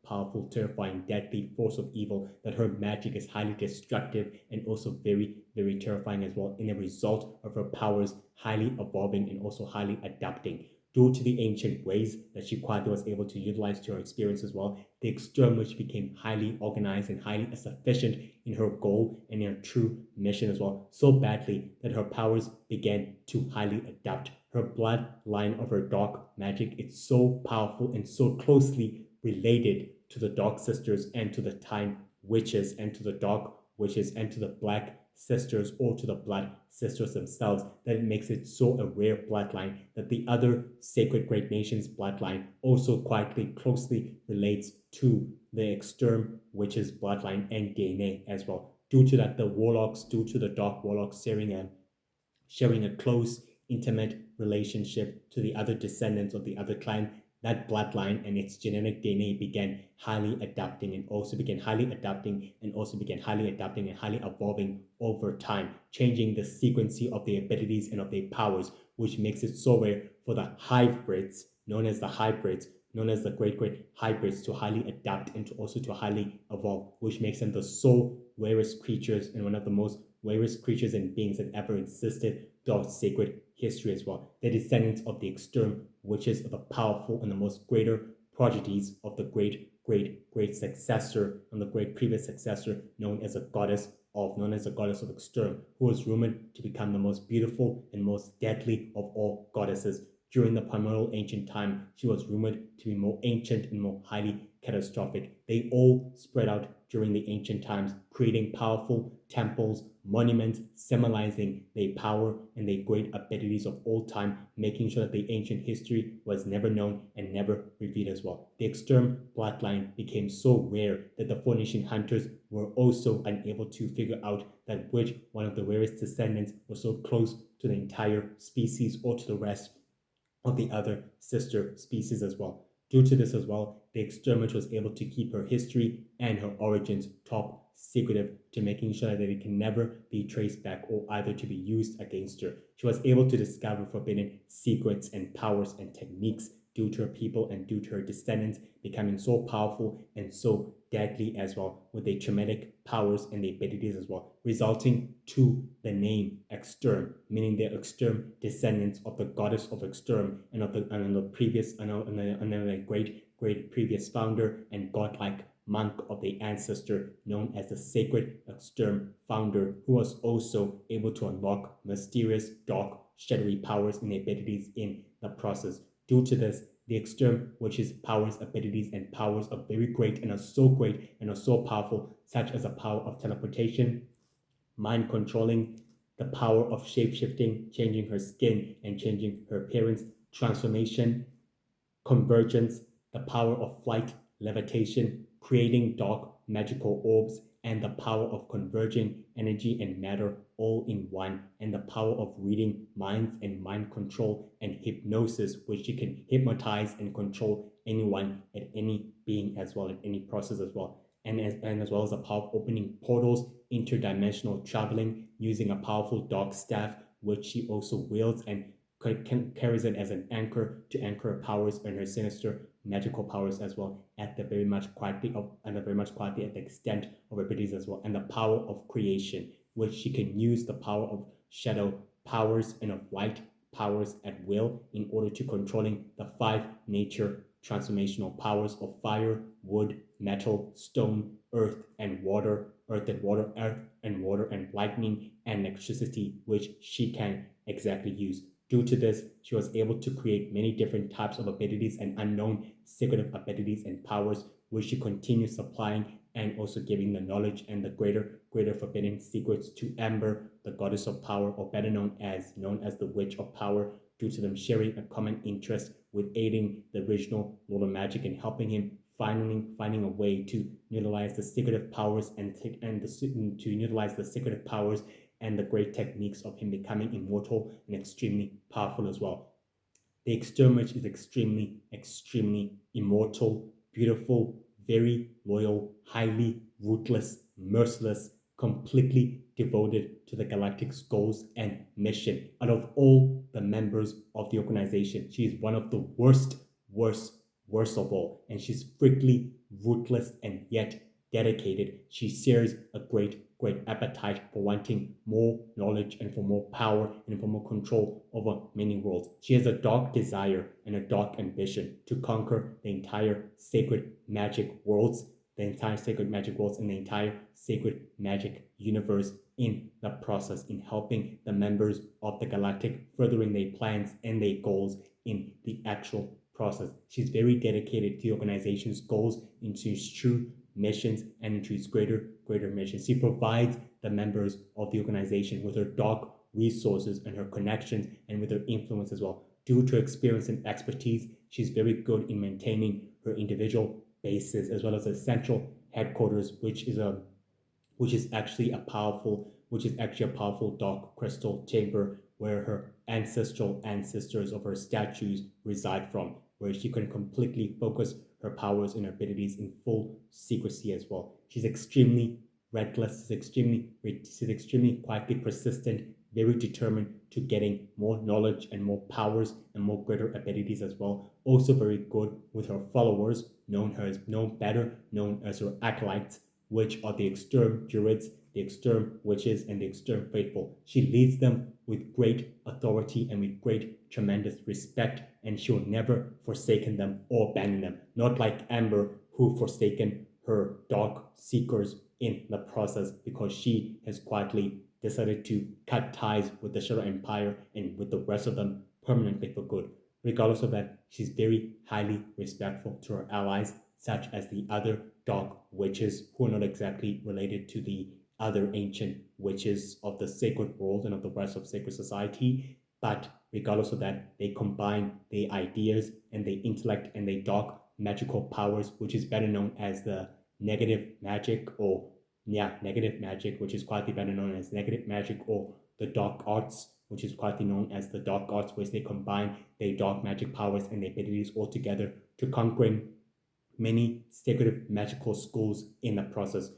terrifying, deadly force of evil, that her magic is highly destructive and also very, very terrifying as well, in a result of her powers highly evolving and also highly adapting. Due to the ancient ways that she quietly was able to utilize to her experience as well, the Exterm Witch became highly organized and highly sufficient in her goal and in her true mission as well, so badly that her powers began to highly adapt. Her bloodline of her dark magic is so powerful and so closely related to the Dark Sisters and to the Time Witches and to the Dark Witches and to the Black Sisters or to the Blood Sisters themselves, that it makes it so a rare bloodline that the other sacred great nations bloodline also quietly closely relates to the Exterm Witches bloodline and DNA as well. Due to that, the warlocks, due to the dark warlocks sharing a close, intimate relationship to the other descendants of the other clan, that bloodline and its genetic DNA began highly adapting and also began highly adapting and also began highly adapting and highly evolving over time, changing the sequence of their abilities and of their powers, which makes it so rare for the hybrids, known as the great hybrids, to highly adapt and to also to highly evolve, which makes them the sole rarest creatures and one of the most rarest creatures and beings that ever existed throughout sacred history as well. They're descendants of the Exterm, which is the powerful and the most greater prodigies of the great successor and the great previous successor known as a goddess of Exterm, who was rumored to become the most beautiful and most deadly of all goddesses. During the primordial ancient time, she was rumored to be more ancient and more highly catastrophic. They all spread out during the ancient times, creating powerful temples, monuments, symbolizing their power and their great abilities of all time, making sure that the ancient history was never known and never revealed as well. The Exterm bloodline became so rare that the Phoenician hunters were also unable to figure out that which one of the rarest descendants was so close to the entire species or to the rest of the other sister species as well. Due to this as well, the experiment was able to keep her history and her origins top secretive, to making sure that it can never be traced back or either to be used against her. She was able to discover forbidden secrets and powers and techniques due to her people and due to her descendants becoming so powerful and so deadly as well, with their traumatic powers and their abilities as well, resulting to the name Exterm, meaning they're Exterm descendants of the goddess of Exterm and of the previous and the great previous founder and godlike monk of the ancestor known as the sacred Exterm founder, who was also able to unlock mysterious, dark, shadowy powers and abilities in the process. Due to this, the Exterm, which is powers, abilities, and powers are very great and are so great and are so powerful, such as the power of teleportation, mind controlling, the power of shape-shifting, changing her skin and changing her appearance, transformation, convergence, the power of flight, levitation, creating dark magical orbs, and the power of converging energy and matter all in one, and the power of reading minds and mind control and hypnosis, which you can hypnotize and control anyone at any being as well, at any process as well. And as well as the power of opening portals, interdimensional traveling, using a powerful dark staff, which she also wields and carries it as an anchor to anchor her powers and her sinister magical powers as well, at the very much quietly at the extent of her abilities as well, and the power of creation, which she can use the power of shadow powers and of light powers at will in order to controlling the 5 nature transformational powers of fire, wood, metal, stone, earth and water, earth and water and lightning and electricity, which she can exactly use. Due to this, she was able to create many different types of abilities and unknown secretive abilities and powers, which she continues supplying and also giving the knowledge and the greater forbidden secrets to Amber, the goddess of power, or better known as the witch of power, due to them sharing a common interest with aiding the original Lord of Magic and helping him finding a way to utilize the secretive powers to utilize the secretive powers and the great techniques of him becoming immortal and extremely powerful as well. The Exterminate is extremely immortal, beautiful, very loyal, highly ruthless, merciless, completely devoted to the galactic's goals and mission. Out of all the members of the organization, she is one of the worst of all, and she's strictly ruthless and yet dedicated. She shares a great appetite for wanting more knowledge and for more power and for more control over many worlds. She has a dark desire and a dark ambition to conquer the entire sacred magic worlds, and the entire sacred magic universe in the process, in helping the members of the galactic furthering their plans and their goals in the actual process. She's very dedicated to the organization's goals, into its true missions and into its greater missions. She provides the members of the organization with her dark resources and her connections and with her influence as well. Due to her experience and expertise, she's very good in maintaining her individual bases as well as a central headquarters, which is which is actually a powerful dark crystal chamber where her ancestral ancestors of her statues reside from, where she can completely focus her powers and abilities in full secrecy as well. She's extremely reckless, she's extremely quietly persistent, very determined to getting more knowledge and more powers and more greater abilities as well. Also very good with her followers, known as her acolytes, which are the extern druids, the extern witches, and the extern faithful. She leads them with great authority and with great tremendous respect, and she will never forsaken them or abandon them. Not like Amber, who forsaken her dark seekers in the process because she has quietly decided to cut ties with the Shadow Empire and with the rest of them permanently for good. Regardless of that, she's very highly respectful to her allies, such as the other dark witches who are not exactly related to the other ancient witches of the sacred world and of the rest of sacred society. But regardless of that, they combine their ideas and their intellect and their dark magical powers, which is better known as the negative magic or negative magic, which is quite better known as negative magic, or the dark arts, which is quite known as the dark arts, which they combine their dark magic powers and their abilities all together to conquering many sacred magical schools in the process.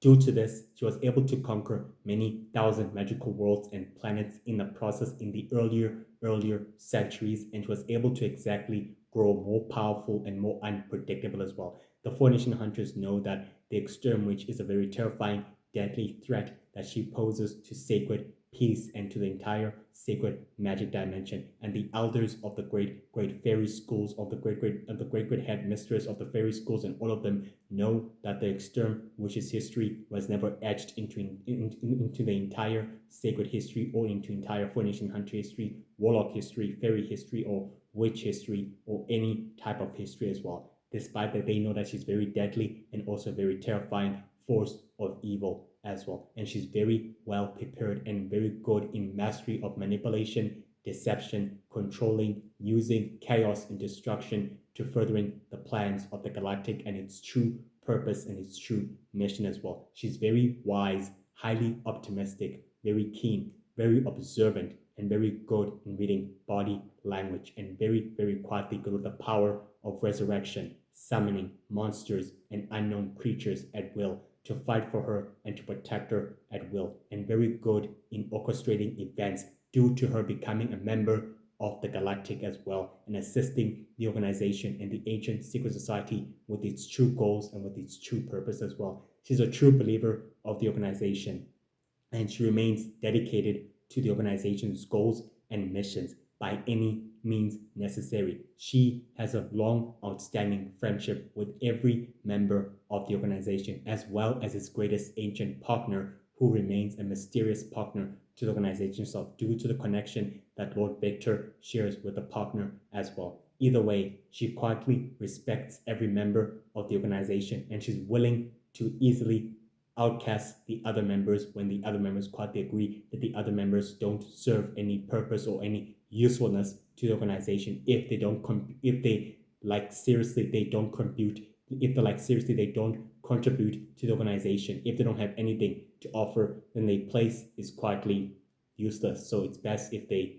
Due to this, she was able to conquer many thousand magical worlds and planets in the process in the earlier centuries, and she was able to exactly grow more powerful and more unpredictable as well. The Four Nation Hunters know that the Extreme Witch is a very terrifying, deadly threat that she poses to sacred peace and to the entire sacred magic dimension. And the elders of the great fairy schools, of the great headmistress of the fairy schools, and all of them know that the Extreme Witch's history was never etched into the entire sacred history or into entire Four Nation Hunter history, warlock history, fairy history, or witch history, or any type of history as well. Despite that, they know that she's very deadly and also very terrifying force of evil as well. And she's very well prepared and very good in mastery of manipulation, deception, controlling, using chaos and destruction to furthering the plans of the galactic and its true purpose and its true mission as well. She's very wise, highly optimistic, very keen, very observant, and very good in reading body language, and very quietly good with the power of resurrection, summoning monsters and unknown creatures at will to fight for her and to protect her at will, and very good in orchestrating events due to her becoming a member of the Galactic as well, and assisting the organization and the ancient secret society with its true goals and with its true purpose as well. She's a true believer of the organization, and she remains dedicated to the organization's goals and missions by any means necessary. She has a long, outstanding friendship with every member of the organization, as well as its greatest ancient partner, who remains a mysterious partner to the organization itself due to the connection that Lord Victor shares with the partner as well. Either way, she quietly respects every member of the organization, and she's willing to easily outcast the other members when the other members quietly agree that the other members don't serve any purpose or any usefulness to the organization. If they don't if they like seriously they don't contribute, if they like seriously they don't contribute to the organization, if they don't have anything to offer, then their place is quietly useless. So it's best if they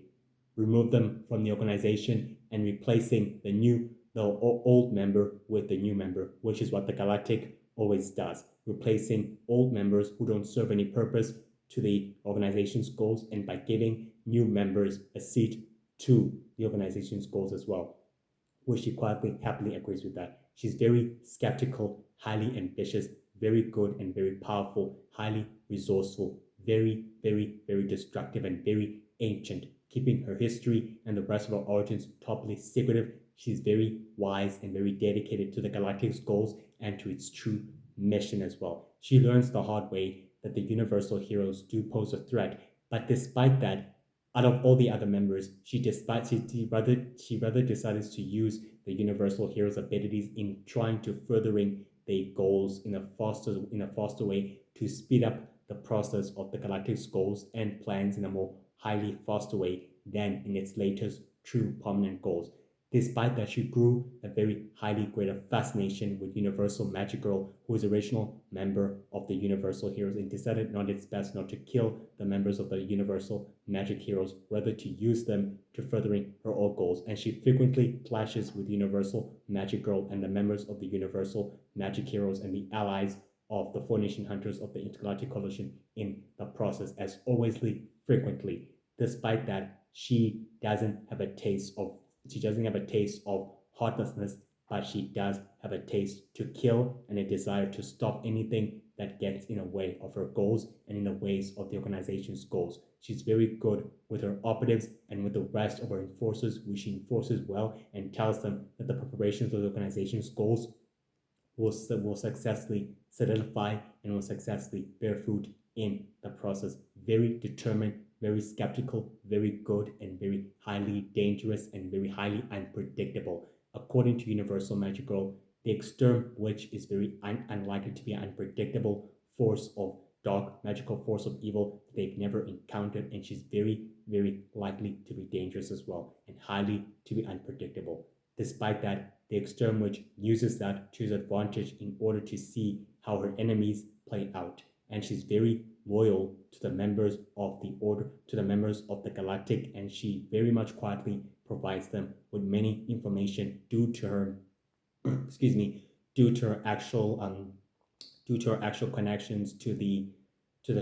remove them from the organization and replacing the old member with the new member, which is what the Galactic always does, replacing old members who don't serve any purpose to the organization's goals, and by giving new members a seat to the organization's goals as well, which she quietly happily agrees with that. She's very skeptical, highly ambitious, very good and very powerful, highly resourceful, very destructive, and very ancient, keeping her history and the rest of her origins totally secretive. She's very wise and very dedicated to the galactic's goals and to its true mission as well. She learns the hard way that the universal heroes do pose a threat, but despite that, out of all the other members, she rather decided to use the universal heroes' abilities in trying to furthering their goals in a faster way to speed up the process of the galactic's goals and plans in a more highly faster way than in its latest true prominent goals. Despite that, she grew a very highly greater fascination with Universal Magic Girl, who is the original member of the Universal Heroes, and decided not its best not to kill the members of the Universal Magic Heroes, rather to use them to furthering her own goals. And she frequently clashes with Universal Magic Girl and the members of the Universal Magic Heroes and the allies of the Four Nation Hunters of the Intergalactic Coalition in the process, as alwaysly frequently. Despite that, she doesn't have a taste of heartlessness, but she does have a taste to kill and a desire to stop anything that gets in the way of her goals and in the ways of the organization's goals. She's very good with her operatives and with the rest of her enforcers, which she enforces well and tells them that the preparations of the organization's goals will successfully solidify and will successfully bear fruit in the process. Very determined, very skeptical, very good, and very highly dangerous and very highly unpredictable. According to Universal Magic Girl, the Exterm Witch is very unlikely to be an unpredictable force of dark, magical force of evil they've never encountered, and she's very, very likely to be dangerous as well and highly to be unpredictable. Despite that, the Exterm Witch uses that to his advantage in order to see how her enemies play out, and she's very loyal to the members of the Order, to the members of the Galactic, and she very much quietly provides them with many information due to her, excuse me, due to her actual connections to the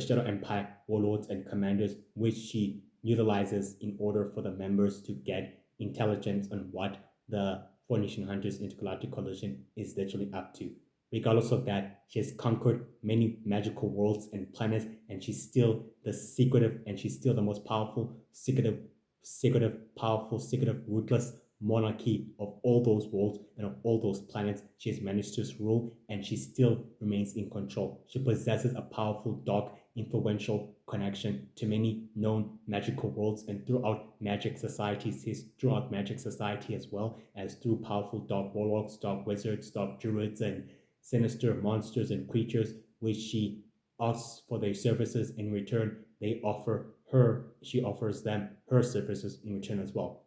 Shadow Empire warlords and commanders, which she utilizes in order for the members to get intelligence on what the Four Nation Hunters Intergalactic Coalition is literally up to. Regardless of that, she has conquered many magical worlds and planets, and she's still the secretive, and she's still the most powerful, secretive, ruthless monarchy of all those worlds and of all those planets she has managed to rule, and she still remains in control. She possesses a powerful, dark, influential connection to many known magical worlds and throughout magic society as well as through powerful dark warlocks, dark wizards, dark druids, and sinister monsters and creatures, which she asks for their services. In return, she offers them her services in return as well.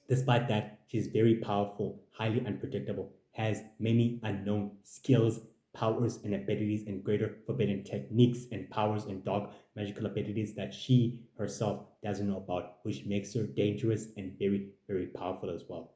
Despite that, she is very powerful, highly unpredictable, has many unknown skills, powers, and abilities, and greater forbidden techniques and powers and dark magical abilities that she herself doesn't know about, which makes her dangerous and very, very powerful as well.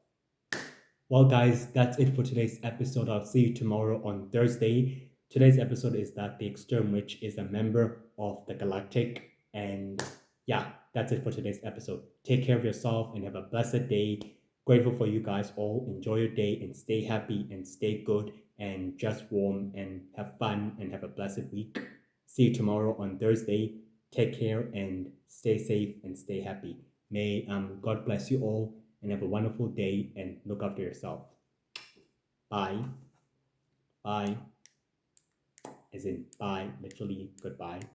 Well, guys, that's it for today's episode. I'll see you tomorrow on Thursday. Today's episode is that the Exterm Witch is a member of the Galactic. And yeah, that's it for today's episode. Take care of yourself and have a blessed day. Grateful for you guys all. Enjoy your day and stay happy and stay good and just warm and have fun and have a blessed week. See you tomorrow on Thursday. Take care and stay safe and stay happy. May God bless you all and have a wonderful day and look after yourself. Bye. Bye. As in bye, literally goodbye.